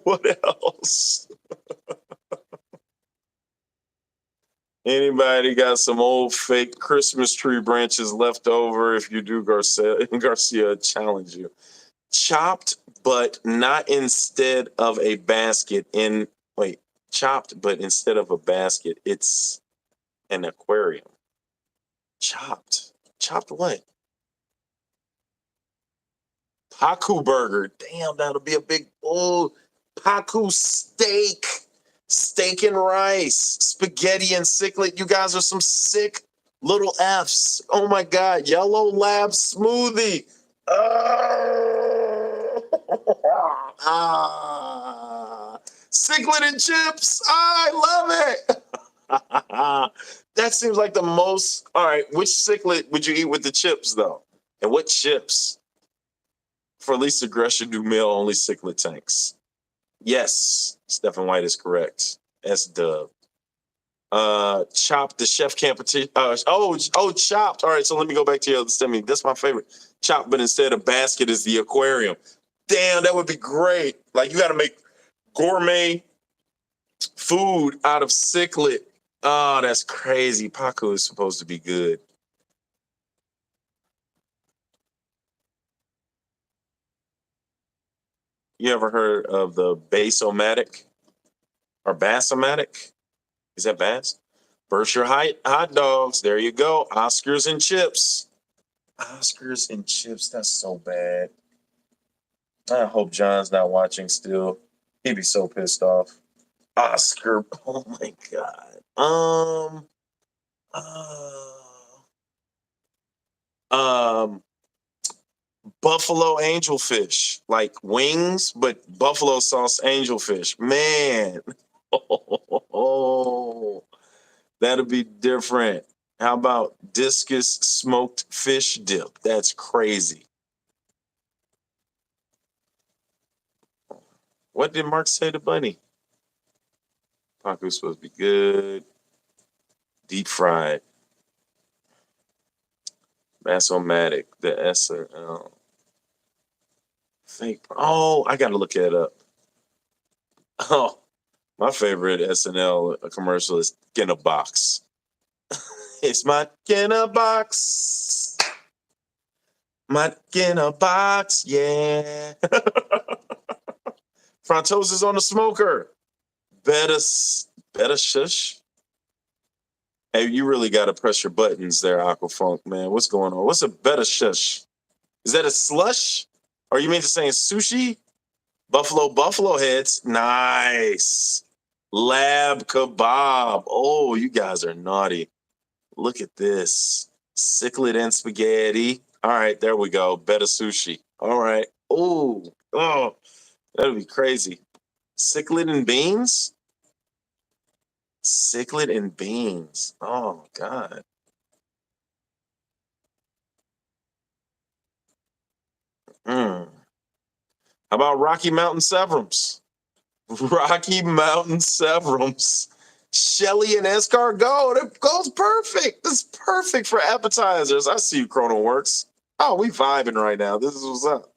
What else? Anybody got some old fake Christmas tree branches left over? If you do, Garcia challenge you. Chopped, but not instead of a basket. Chopped, but instead of a basket, it's an aquarium. Chopped what? Paku burger. Damn, that'll be a big Paku steak and rice, spaghetti and cichlid. You guys are some sick little Fs. Oh my God, yellow lab smoothie. Cichlid and chips. I love it. That seems like the most. All right, which cichlid would you eat with the chips though? And what chips? For least aggression, do male only cichlid tanks. Yes, Stephen White is correct. S dub. Chopped the chef competition. Chopped. All right, so let me go back to your other statement. That's my favorite. Chopped, but instead of basket is the aquarium. Damn, that would be great. Like you got to make gourmet food out of cichlid. Oh, that's crazy. Paku is supposed to be good. You ever heard of the basomatic or basomatic? Is that bass? Berkshire hot dogs. There you go. Oscars and chips. Oscars and chips. That's so bad. I hope John's not watching still. He'd be so pissed off. Oscar. Oh my God. Buffalo angelfish, like wings, but buffalo sauce angelfish. Man. Oh, that'll be different. How about discus smoked fish dip? That's crazy. What did Mark say to Bunny? Paku's supposed to be good. Deep fried. Basomatic. The SL. Fake. Oh, I got to look that up. Oh, my favorite SNL commercial is "Get in a Box." It's my "Get in a Box." My "Get in a Box," yeah. Frontos is on the smoker. Better shush. Hey, you really got to press your buttons there, Aquafunk, man. What's going on? What's a better shush? Is that a slush? Or you mean to say sushi? Buffalo heads. Nice. Lab kebab. Oh, you guys are naughty. Look at this. Cichlid and spaghetti. All right, there we go. Better sushi. All right. Oh, that'd be crazy. Cichlid and beans? Cichlid and beans. Oh, God. How about Rocky Mountain Severums? Rocky Mountain Severums. Shelly and escargot. That goes perfect. That's perfect for appetizers. I see you, ChronoWorks. Oh, we vibing right now. This is what's up.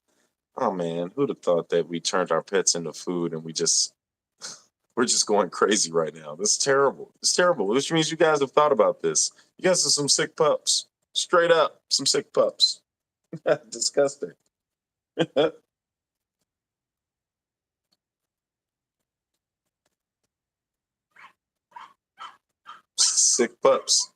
Oh man, who'd have thought that we turned our pets into food and we're just going crazy right now. This is terrible. It's terrible. Which means you guys have thought about this. You guys are some sick pups. Straight up, some sick pups. Disgusting. Sick pups.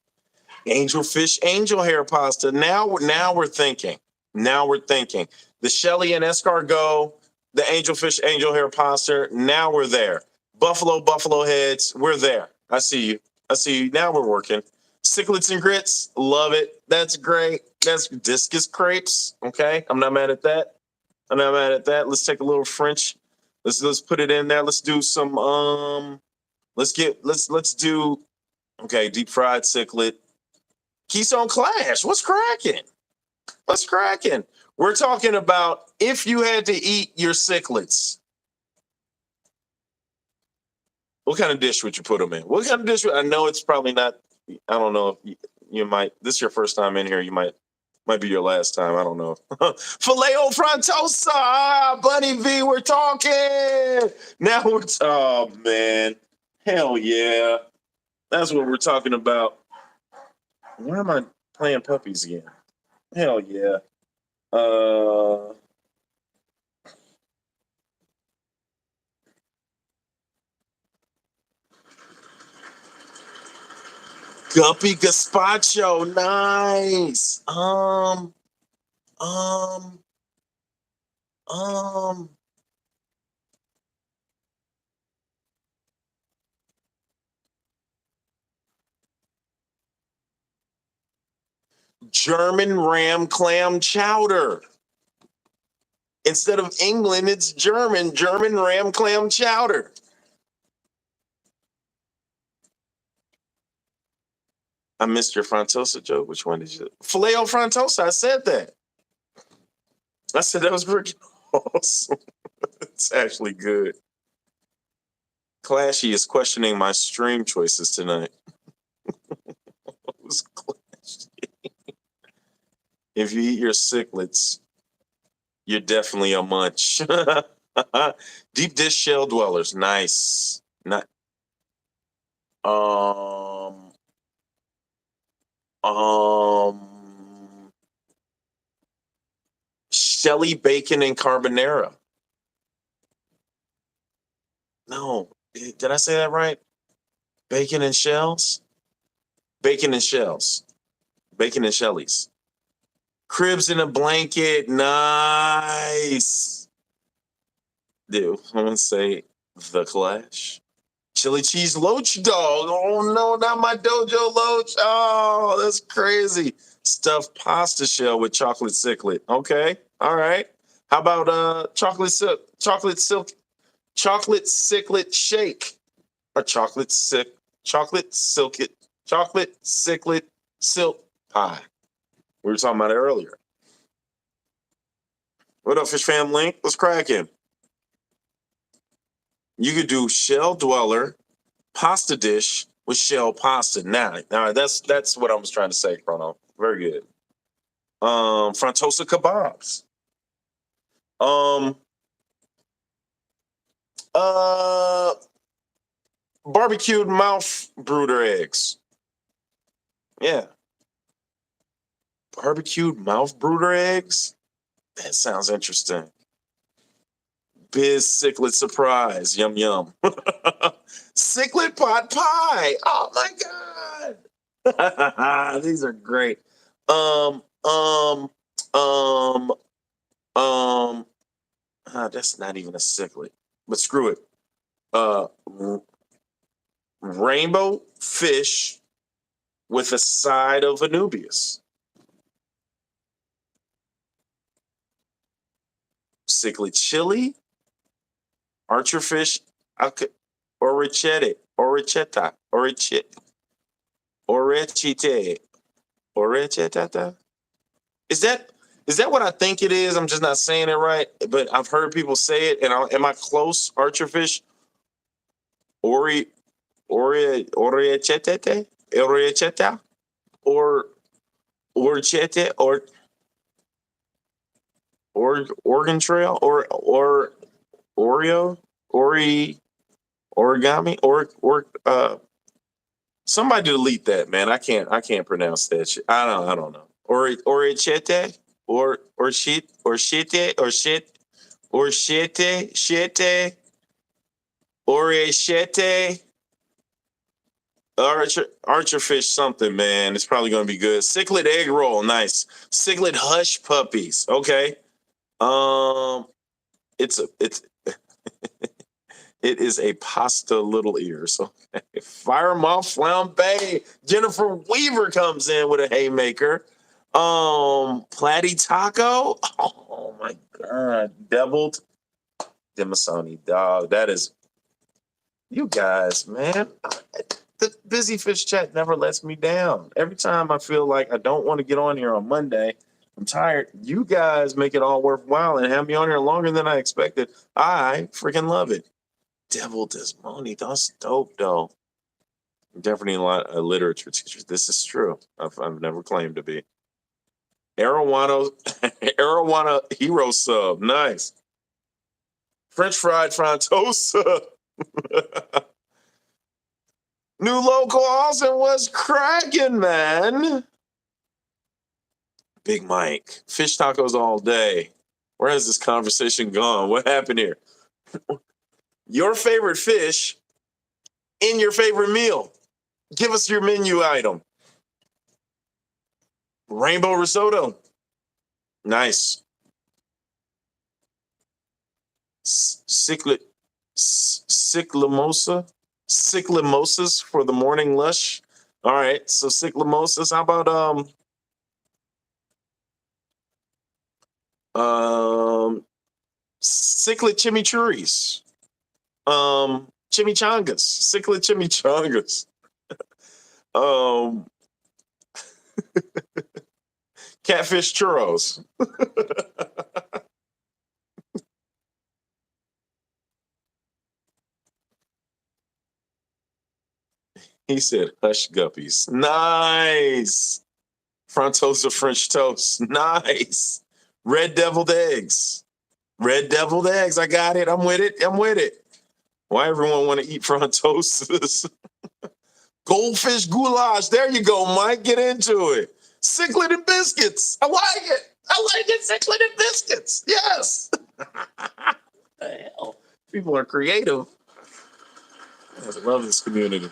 Angelfish, angel hair pasta. Now we're thinking. Now we're thinking. The Shelly and escargot, the angelfish, angel hair pasta. Now we're there. Buffalo heads. We're there. I see you. I see you. Now we're working. Cichlids and grits. Love it. That's great. That's discus crepes. Okay, I'm not mad at that. I'm not mad at that. Let's take a little French. Let's put it in there. Let's do some. Let's do. Okay, deep fried cichlid. Keystone Clash. What's cracking? What's cracking? We're talking about if you had to eat your cichlids, what kind of dish would you put them in? What kind of dish? I know it's probably not. I don't know if you might. This is your first time in here. You might be your last time. I don't know. Filet o frontosa, Bunny V. We're talking now. Oh man, hell yeah, that's what we're talking about. Why am I playing puppies again? Hell yeah. Guppy gazpacho, nice. Um, um, German ram clam chowder. Instead of England, it's German. German ram clam chowder. I missed your Frontosa joke. Which one did you? Filet o Frontosa. I said that. I said that was freaking awesome. It's actually good. Clashy is questioning my stream choices tonight. Who's Clashy? If you eat your cichlids, you're definitely a munch. Deep dish shell dwellers. Nice. Not um um Shelly bacon and carbonara. No. Did I say that right? Bacon and shells? Bacon and shells. Bacon and Shelly's. Cribs in a blanket. Nice. Dude, I'm gonna say the Clash. Chili cheese loach dog. Oh no, not my dojo loach. Oh, that's crazy. Stuffed pasta shell with chocolate cichlid. Okay, all right. How about chocolate cichlid shake or chocolate cichlid silk pie. We were talking about it earlier. What up, Fish Fam Link? What's cracking? You could do shell dweller pasta dish with shell pasta. Now that's what I was trying to say, Chrono. Very good. Frontosa kebabs. Um, uh, barbecued mouth brooder eggs. Yeah, barbecued mouth brooder eggs. That sounds interesting. Biz cichlid surprise. Yum yum. Cichlid pot pie. Oh my god. These are great. Um, um, um, that's not even a cichlid, but screw it. R- rainbow fish with a side of Anubias. Cichlid chili, archerfish, orechete, orecheta, orechite, orechetata. Is that is that what I think it is? I'm just not saying it right, but I've heard people say it. And am I close? Archerfish, ori, orechete, orecheta, or orchete, or Oregon Trail or Oreo, origami, somebody delete that, man. I can't pronounce that shit. I don't know. Orichete or shit or shite or shit or shite orichete archer fish something, man. It's probably gonna be good. Cichlid egg roll, nice. Cichlid hush puppies, okay. Um, it's it is a pasta little ears. Okay. Fire moth flambe. Jennifer Weaver comes in with a haymaker. Platy taco. Oh my god. Deviled Demasoni dog. That is you guys, man. The busy fish chat never lets me down. Every time I feel like I don't want to get on here on Monday, I'm tired. You guys make it all worthwhile and have me on here longer than I expected. I freaking love it. Devil Desmoni, that's dope though. I'm definitely a lot of literature teachers. This is true. I've never claimed to be. Arowana, Arowana Hero Sub, nice. French fried Frontosa. New local Austin was cracking, man. Big Mike, fish tacos all day. Where has this conversation gone? What happened here? Your favorite fish in your favorite meal. Give us your menu item. Rainbow risotto. Nice. Cichlid, cyclamosas for the morning lush. All right, so cyclamosas. How about cichlid chimichurris? Chimichangas, cichlid chimichangas. Um, catfish churros. He said hush guppies. Nice. Frontosa French toast. Nice. Red deviled eggs. Red deviled eggs. I got it. I'm with it. I'm with it. Why everyone want to eat frontosas? Goldfish goulash. There you go, Mike. Get into it. Cichlid and biscuits. I like it. I like it. Cichlid and biscuits. Yes. The hell? People are creative. I love this community.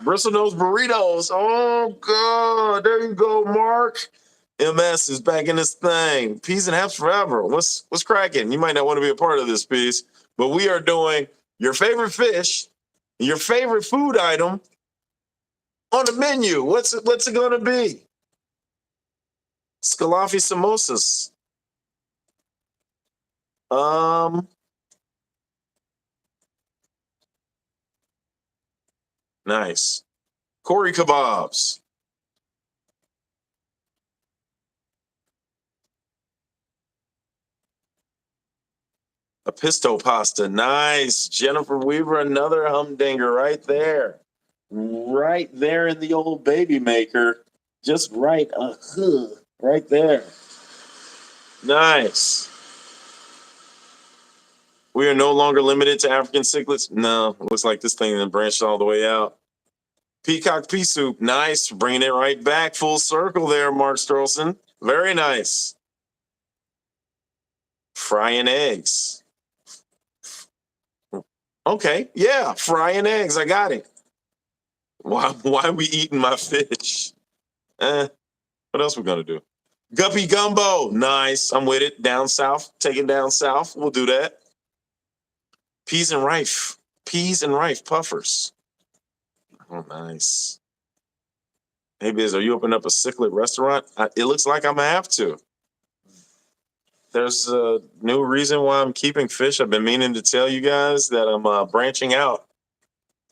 Bristle nose burritos. Oh God. There you go, Mark. MS is back in this thing. Peas and Haps forever. What's cracking? You might not want to be a part of this piece, but we are doing your favorite fish, your favorite food item on the menu. What's it going to be? Scalafi samosas. Nice. Corey kebabs. A pisto pasta. Nice. Jennifer Weaver, another humdinger right there. Right there in the old baby maker. Just right. Right there. Nice. We are no longer limited to African cichlids. No, looks like this thing then branched all the way out. Peacock pea soup. Nice. Bringing it right back full circle there, Mark Stroelson. Very nice. Frying eggs. Okay, yeah, frying eggs. I got it. Why are we eating my fish? What else we gonna do? Guppy gumbo. Nice. I'm with it. Down south. Taking down south. We'll do that. Peas and rife. Peas and rife puffers. Oh, nice. Hey, Biz, are you opening up a cichlid restaurant? It looks like I'm gonna have to. There's a new reason why I'm keeping fish. I've been meaning to tell you guys that I'm branching out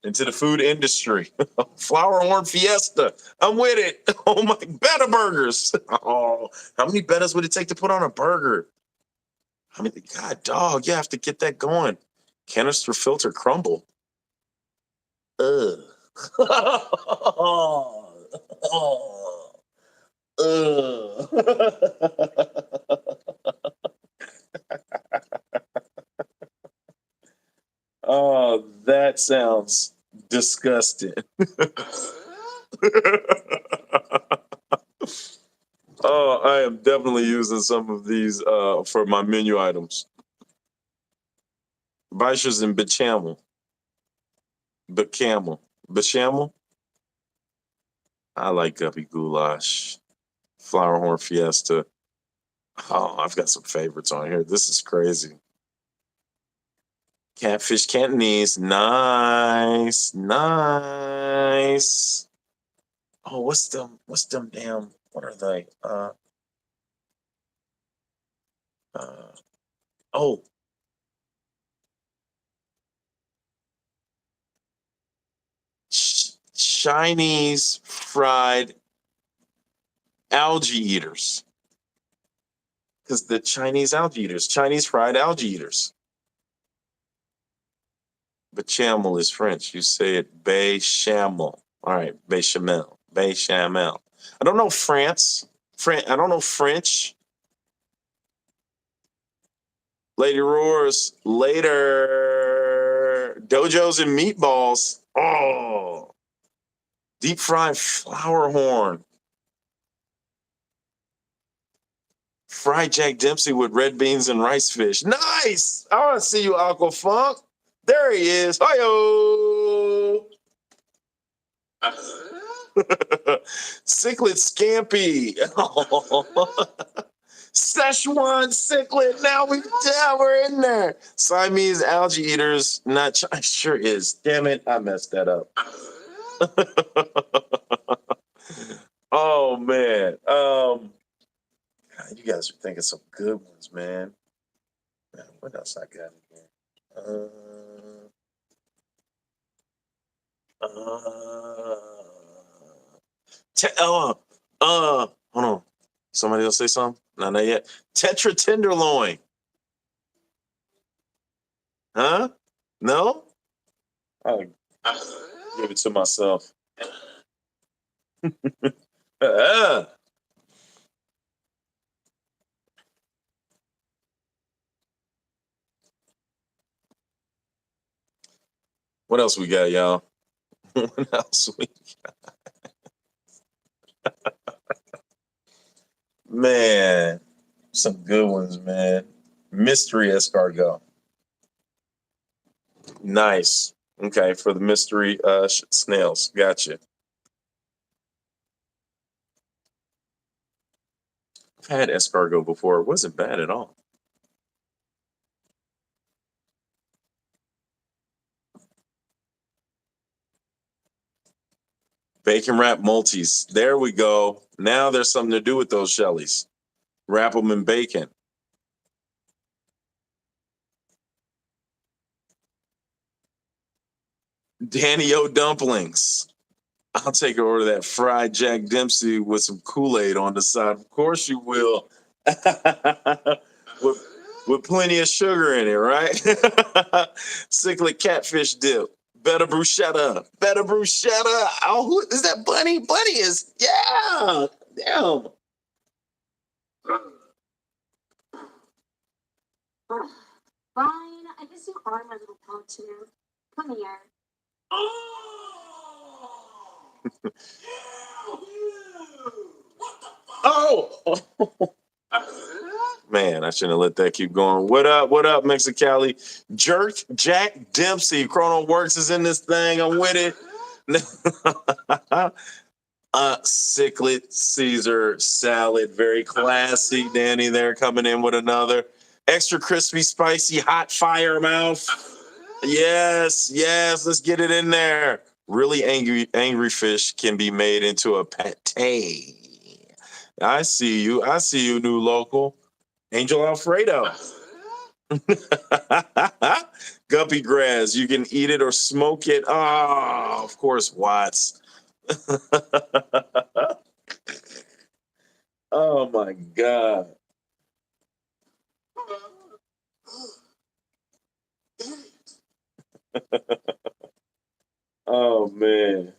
into the food industry. Flour horn fiesta. I'm with it. Oh my, Betta burgers. Oh, how many bettas would it take to put on a burger? I mean, God, dog, you have to get that going. Canister filter crumble. Ugh. Oh. Ugh. Oh, that sounds disgusting. Oh, I am definitely using some of these for my menu items. Weissers and bechamel. Bechamel. I like guppy goulash. Flower horn fiesta. Oh, I've got some favorites on here. This is crazy. Catfish Cantonese. Nice. Nice. Oh, what's them damn, what are they? Oh, Chinese fried algae eaters. Because the Chinese algae eaters, Chinese fried algae eaters. Bechamel is French. You say it bechamel. All right, bechamel. Bechamel. I don't know France. I don't know French. Lady Roars. Later. Dojos and meatballs. Oh. Deep fried flower horn. Fried Jack Dempsey with red beans and rice fish. Nice. I want to see you, Aqua Funk. There he is. Hi-yo. Cichlid Scampi. Szechuan cichlid. Now we're in there. Siamese algae eaters. Not sure is. Damn it, I messed that up. Oh man. God, you guys are thinking some good ones, man. What else I got in here? Hold on. Somebody else say something? No, not yet. Tetra tenderloin. Huh? No? I'll give it to myself. What else we got, y'all? What else we got? Man, some good ones, man. Mystery escargot. Nice. Okay, for the mystery snails. Gotcha. I've had escargot before. It wasn't bad at all. Bacon wrap multis. There we go. Now there's something to do with those Shelleys. Wrap them in bacon. Danny O dumplings. I'll take an order of that fried Jack Dempsey with some Kool-Aid on the side. Of course you will. with plenty of sugar in it, right? Cichlid catfish dip. Better bruschetta. Better bruschetta. Oh, who is that? Bunny? Bunny is, yeah. Damn. Fine, I guess you are my little poncho. Come here. Oh. Man, I shouldn't have let that keep going. What up? What up, Mexicali? Jerk Jack Dempsey. Chrono Works is in this thing. I'm with it. Cichlid Caesar salad. Very classy. Danny there coming in with another. Extra crispy, spicy, hot fire mouth. Yes, yes. Let's get it in there. Really angry fish can be made into a pate. I see you. I see you, new local. Angel Alfredo. Guppy grass. You can eat it or smoke it. Oh, of course, Watts. Oh my God. Oh man.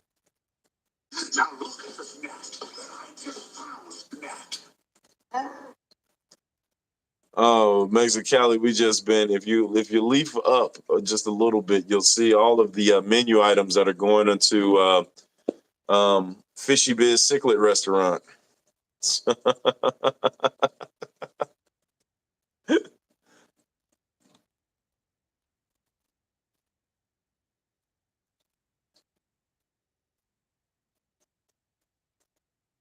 Oh man. Mexicali, we just been. If you leaf up just a little bit, you'll see all of the menu items that are going into Fishy Biz Cichlid restaurant.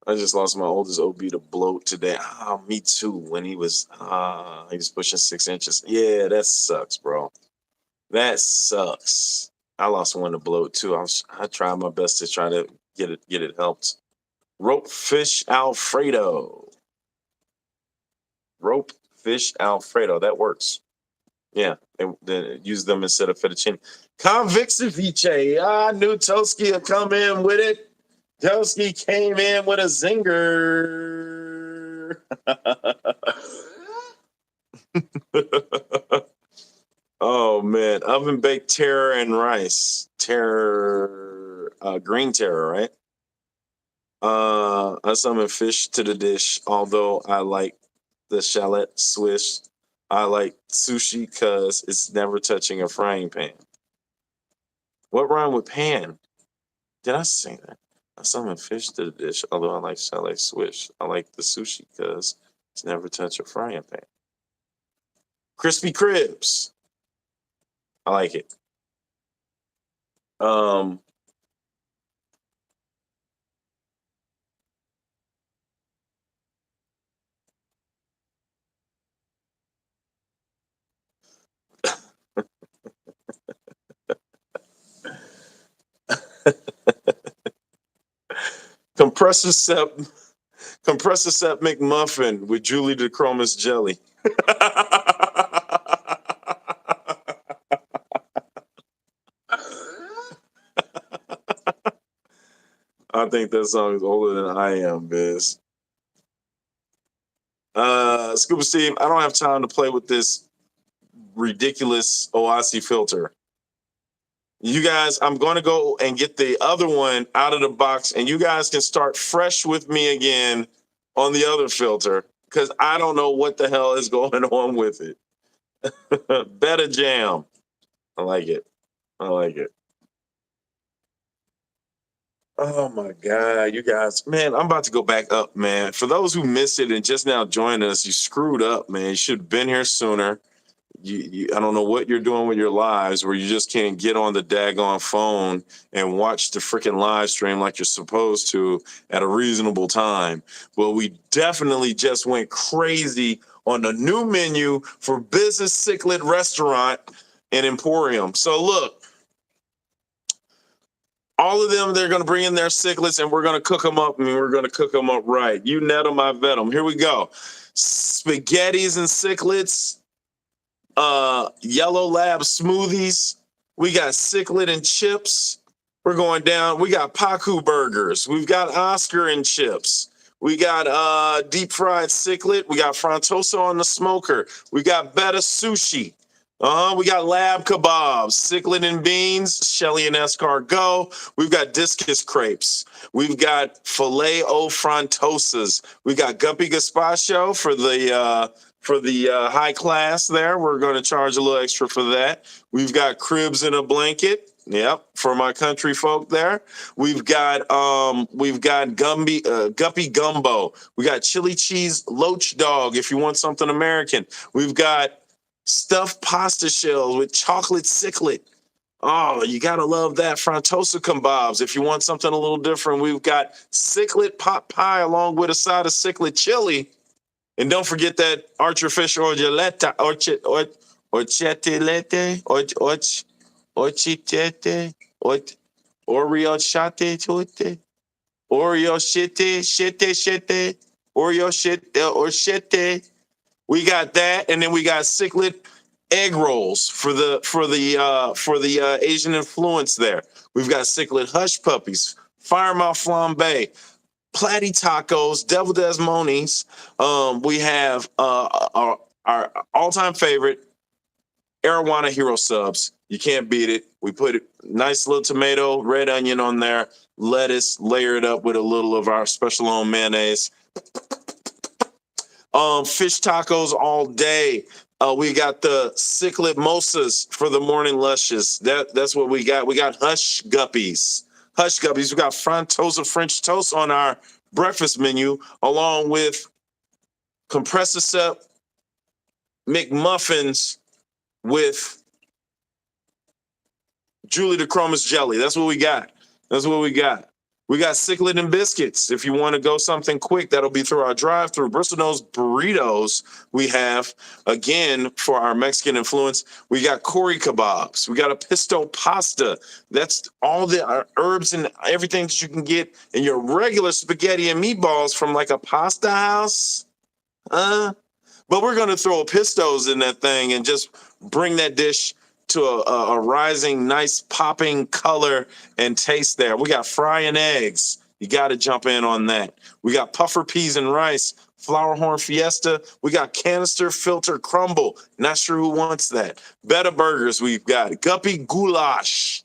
I just lost my oldest OB to bloat today. Ah, me too. When he was pushing 6 inches. Yeah, that sucks, bro. That sucks. I lost one to bloat too. I tried my best to try to get it helped. Rope fish Alfredo. Rope fish Alfredo. That works. Yeah, they use them instead of fettuccine. Convict ceviche. I knew Toski would come in with it. Toski came in with a zinger. Oh man, oven baked terror and rice. Terror, green terror, right? I summon fish to the dish. Although I like the shallot swish, I like sushi because it's never touching a frying pan. What rhyme with pan? Did I say that? I summon fish to the dish. Although I like shallot swish, I like the sushi because it's never touch a frying pan. Crispy Cribs. I like it. Compressor Sep McMuffin with Julie DeCromis jelly. I think that song is older than I am, Biz. Scuba Steve, I don't have time to play with this ridiculous OIC filter. You guys, I'm going to go and get the other one out of the box, and you guys can start fresh with me again on the other filter because I don't know what the hell is going on with it. Better jam. I like it. I like it. Oh my God, you guys, man, I'm about to go back up, man. For those who missed it and just now joined us, you screwed up, man. You should have been here sooner. I don't know what you're doing with your lives where you just can't get on the daggone phone and watch the freaking live stream like you're supposed to at a reasonable time. Well, we definitely just went crazy on the new menu for Business Cichlid Restaurant and Emporium. So look, all of them, they're going to bring in their cichlids and we're going to cook them up and we're going to cook them up right. You net them, I vet them. Here we go. Spaghettis and cichlids, yellow lab smoothies. We got cichlid and chips. We're going down. We got Paku burgers. We've got Oscar and chips. We got deep fried cichlid. We got Frontosa on the smoker. We got Betta sushi. We got lab kebabs, cichlid and beans, Shelly and escargot. We've got discus crepes. We've got filet o frontosas. We got guppy gazpacho for the high class there. We're going to charge a little extra for that. We've got cribs in a blanket. Yep, for my country folk there. We've got guppy gumbo. We got chili cheese loach dog if you want something American. We've got stuffed pasta shells with chocolate cichlid. Oh, you gotta love that. Frontosa kebabs if you want something a little different. We've got cichlid pot pie along with a side of cichlid chili. And don't forget that archerfish orgeletta, orchetelete, orchitete, Oreo shate tote, Oreo shite, Oreo shite, or shite. We got that, and then we got cichlid egg rolls for the Asian influence there. We've got cichlid hush puppies, firemouth flambe, platy tacos, devil desmones. We have our all-time favorite arowana hero subs. You can't beat it. We put a nice little tomato, red onion on there, lettuce, layer it up with a little of our special on mayonnaise. Fish tacos all day. We got the cichlid mosas for the morning lushes. That's what we got. We got hush guppies. Hush guppies. We got Frontosa French toast on our breakfast menu, along with compressor McMuffins with Julie the Chromus jelly. That's what we got. That's what we got. We got cichlid and biscuits. If you want to go something quick, that'll be through our drive-through. Bristol Nose burritos we have, again, for our Mexican influence. We got Cory kebabs. We got a pesto pasta. That's all the herbs and everything that you can get in your regular spaghetti and meatballs from like a pasta house. But we're going to throw pistos in that thing and just bring that dish to a rising, nice popping color and taste there. We got frying eggs. You got to jump in on that. We got puffer peas and rice, flour horn fiesta. We got canister filter crumble. Not sure who wants that. Betta burgers we've got. Guppy goulash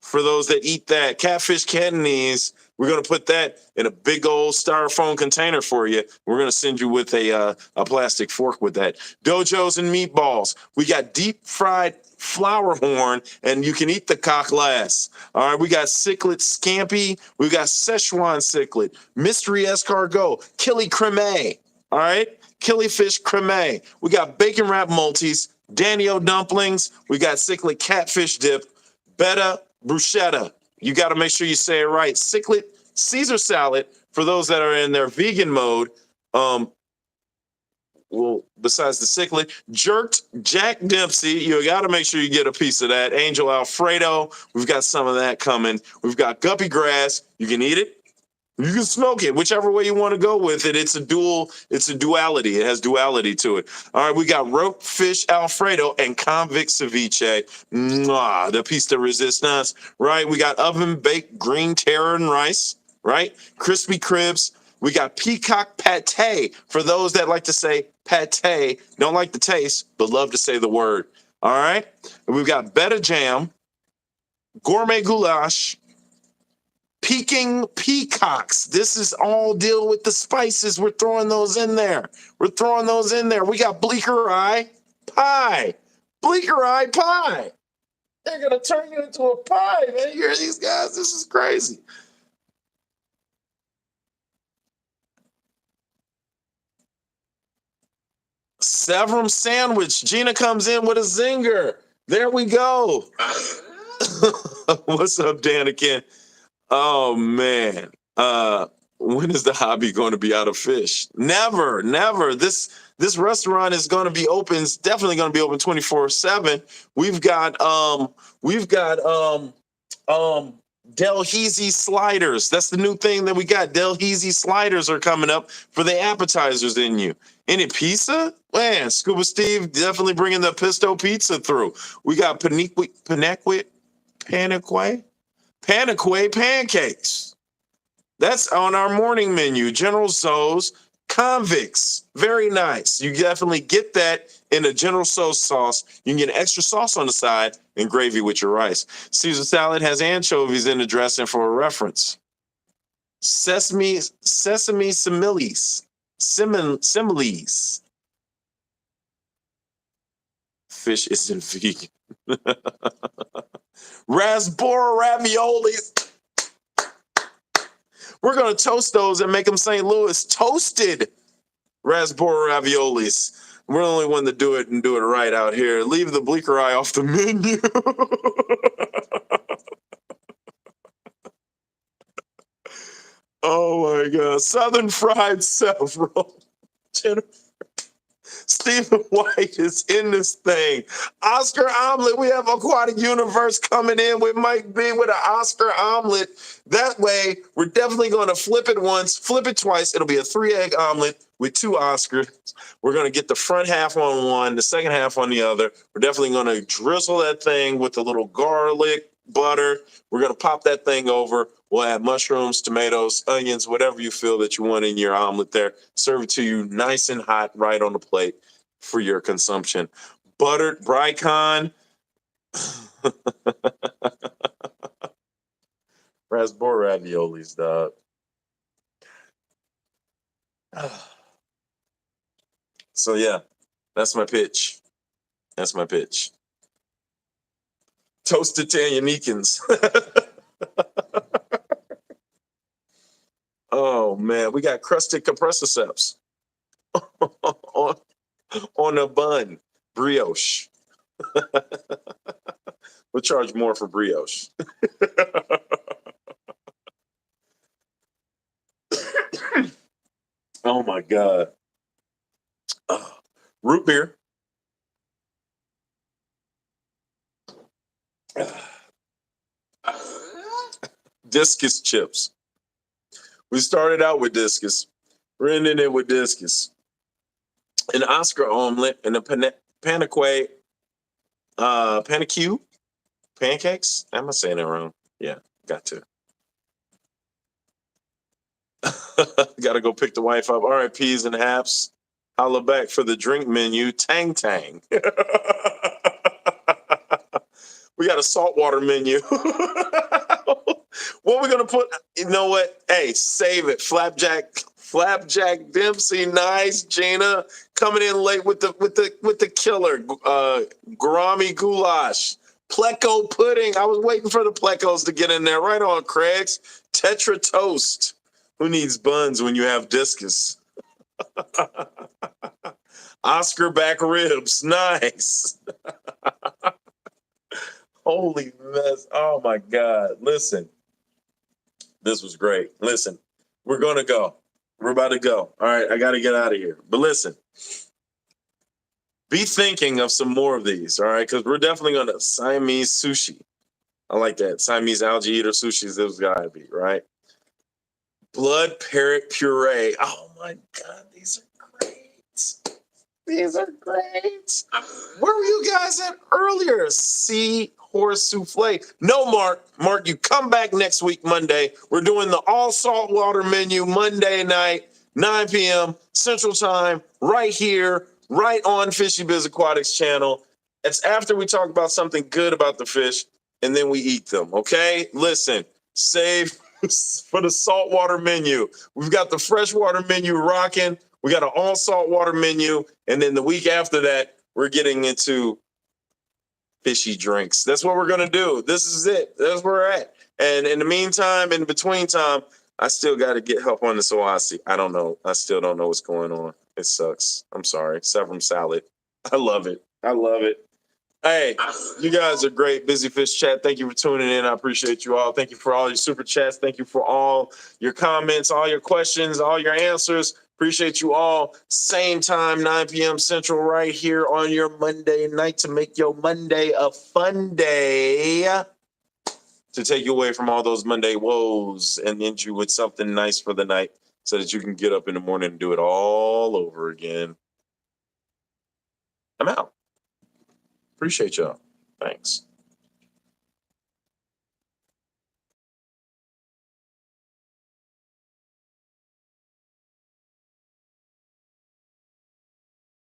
for those that eat that. Catfish Cantonese. We're going to put that in a big old styrofoam container for you. We're going to send you with a plastic fork with that. Dojos and meatballs. We got deep fried flour horn, and you can eat the cockles. All right, we got cichlid scampi. We got Szechuan cichlid, mystery escargot, killi creme. All right, killifish creme. We got bacon wrap multis, Danio dumplings. We got cichlid catfish dip, betta bruschetta. You got to make sure you say it right. Cichlid Caesar salad for those that are in their vegan mode. Well, besides the cichlid, jerked Jack Dempsey. You got to make sure you get a piece of that. Angel Alfredo. We've got some of that coming. We've got guppy grass. You can eat it. You can smoke it, whichever way you want to go with it. It's a duality. It has duality to it. All right, we got rope fish Alfredo and convict ceviche. Mwah, the piece de resistance, right? We got oven baked green terror and rice, right? Crispy cribs. We got peacock pate for those that like to say pate, don't like the taste, but love to say the word. All right, and we've got betta jam, gourmet goulash, Peking peacocks. This is all deal with the spices. We're throwing those in there. We're throwing those in there. We got bleaker eye pie. Bleaker eye pie. They're going to turn you into a pie, man. You hear these guys? This is crazy. Severum sandwich. Gina comes in with a zinger. There we go. What's up, Danikin? Oh man. When is the hobby going to be out of fish? Never, never. This restaurant is going to be open. It's definitely going to be open 24/7. We've got Delhaize sliders. That's the new thing that we got. Delhaize sliders are coming up for the appetizers in you. Any pizza? Man, Scuba Steve definitely bringing the Pisto pizza through. We got Panique pancakes. That's on our morning menu. General Tso's convicts. Very nice. You definitely get that in a General Tso's sauce. You can get extra sauce on the side and gravy with your rice. Caesar salad has anchovies in the dressing for a reference. Sesame similes. Similes. Fish isn't vegan. Raspberry raviolis. We're going to toast those and make them St. Louis toasted raspberry raviolis. We're the only one to do it and do it right out here. Leave the bleaker eye off the menu. Oh my God. Southern fried several. Stephen White is in this thing. Oscar omelet. We have Aquatic Universe coming in with Mike B with an Oscar omelet. That way, we're definitely going to flip it once, flip it twice. It'll be a 3-egg omelet with 2 Oscars. We're going to get the front half on one, the second half on the other. We're definitely going to drizzle that thing with a little garlic, butter. We're going to pop that thing over. We'll add mushrooms, tomatoes, onions, whatever you feel that you want in your omelet there. Serve it to you nice and hot right on the plate for your consumption. Buttered Brycon. Raspberry raviolis, dog. So yeah, That's my pitch. That's my pitch. Toasted Tanyanikins. Oh man, we got crusted compressiceps on a bun. Brioche. We'll charge more for brioche. Oh my God. Root beer. Discus chips. We started out with discus. We're ending it with discus. An Oscar omelet and a panique, panique pancakes. Am I saying it wrong? Yeah, got to. Got to go pick the wife up. All right, peas and haps. Holla back for the drink menu. Tang Tang. We got a saltwater menu. What we gonna put? You know what? Hey, save it. Flapjack Dempsey, nice. Gina coming in late with the killer. Gourami goulash. Pleco pudding. I was waiting for the plecos to get in there. Right on, Craig's. Tetra toast. Who needs buns when you have discus? Oscar back ribs. Nice. Holy mess. Oh my God. Listen, this was great. Listen, we're going to go. We're about to go. All right. I got to get out of here. But listen, be thinking of some more of these. All right. Because we're definitely going to Siamese sushi. I like that. Siamese algae eater sushi. Those got to be, right? Blood parrot puree. Oh my God. These are great. These are great. Where were you guys at earlier? Seahorse souffle. No, Mark. Mark, you come back next week, Monday. We're doing the all saltwater menu Monday night, 9 p.m. Central Time, right here, right on FishyBizzAquatics channel. It's after we talk about something good about the fish, and then we eat them, okay? Listen, save for the saltwater menu. We've got the freshwater menu rocking. We got an all saltwater menu. And then the week after that, we're getting into fishy drinks. That's what we're going to do. This is it. That's where we're at. And in the meantime, in between time, I still got to get help on this OIC. I don't know. I still don't know what's going on. It sucks. I'm sorry. Severum salad. I love it. I love it. Hey, you guys are great. Busy Fish Chat. Thank you for tuning in. I appreciate you all. Thank you for all your super chats. Thank you for all your comments, all your questions, all your answers. Appreciate you all. Same time, 9 p.m. Central, right here on your Monday night to make your Monday a fun day, to take you away from all those Monday woes and end you with something nice for the night so that you can get up in the morning and do it all over again. I'm out. Appreciate y'all. Thanks.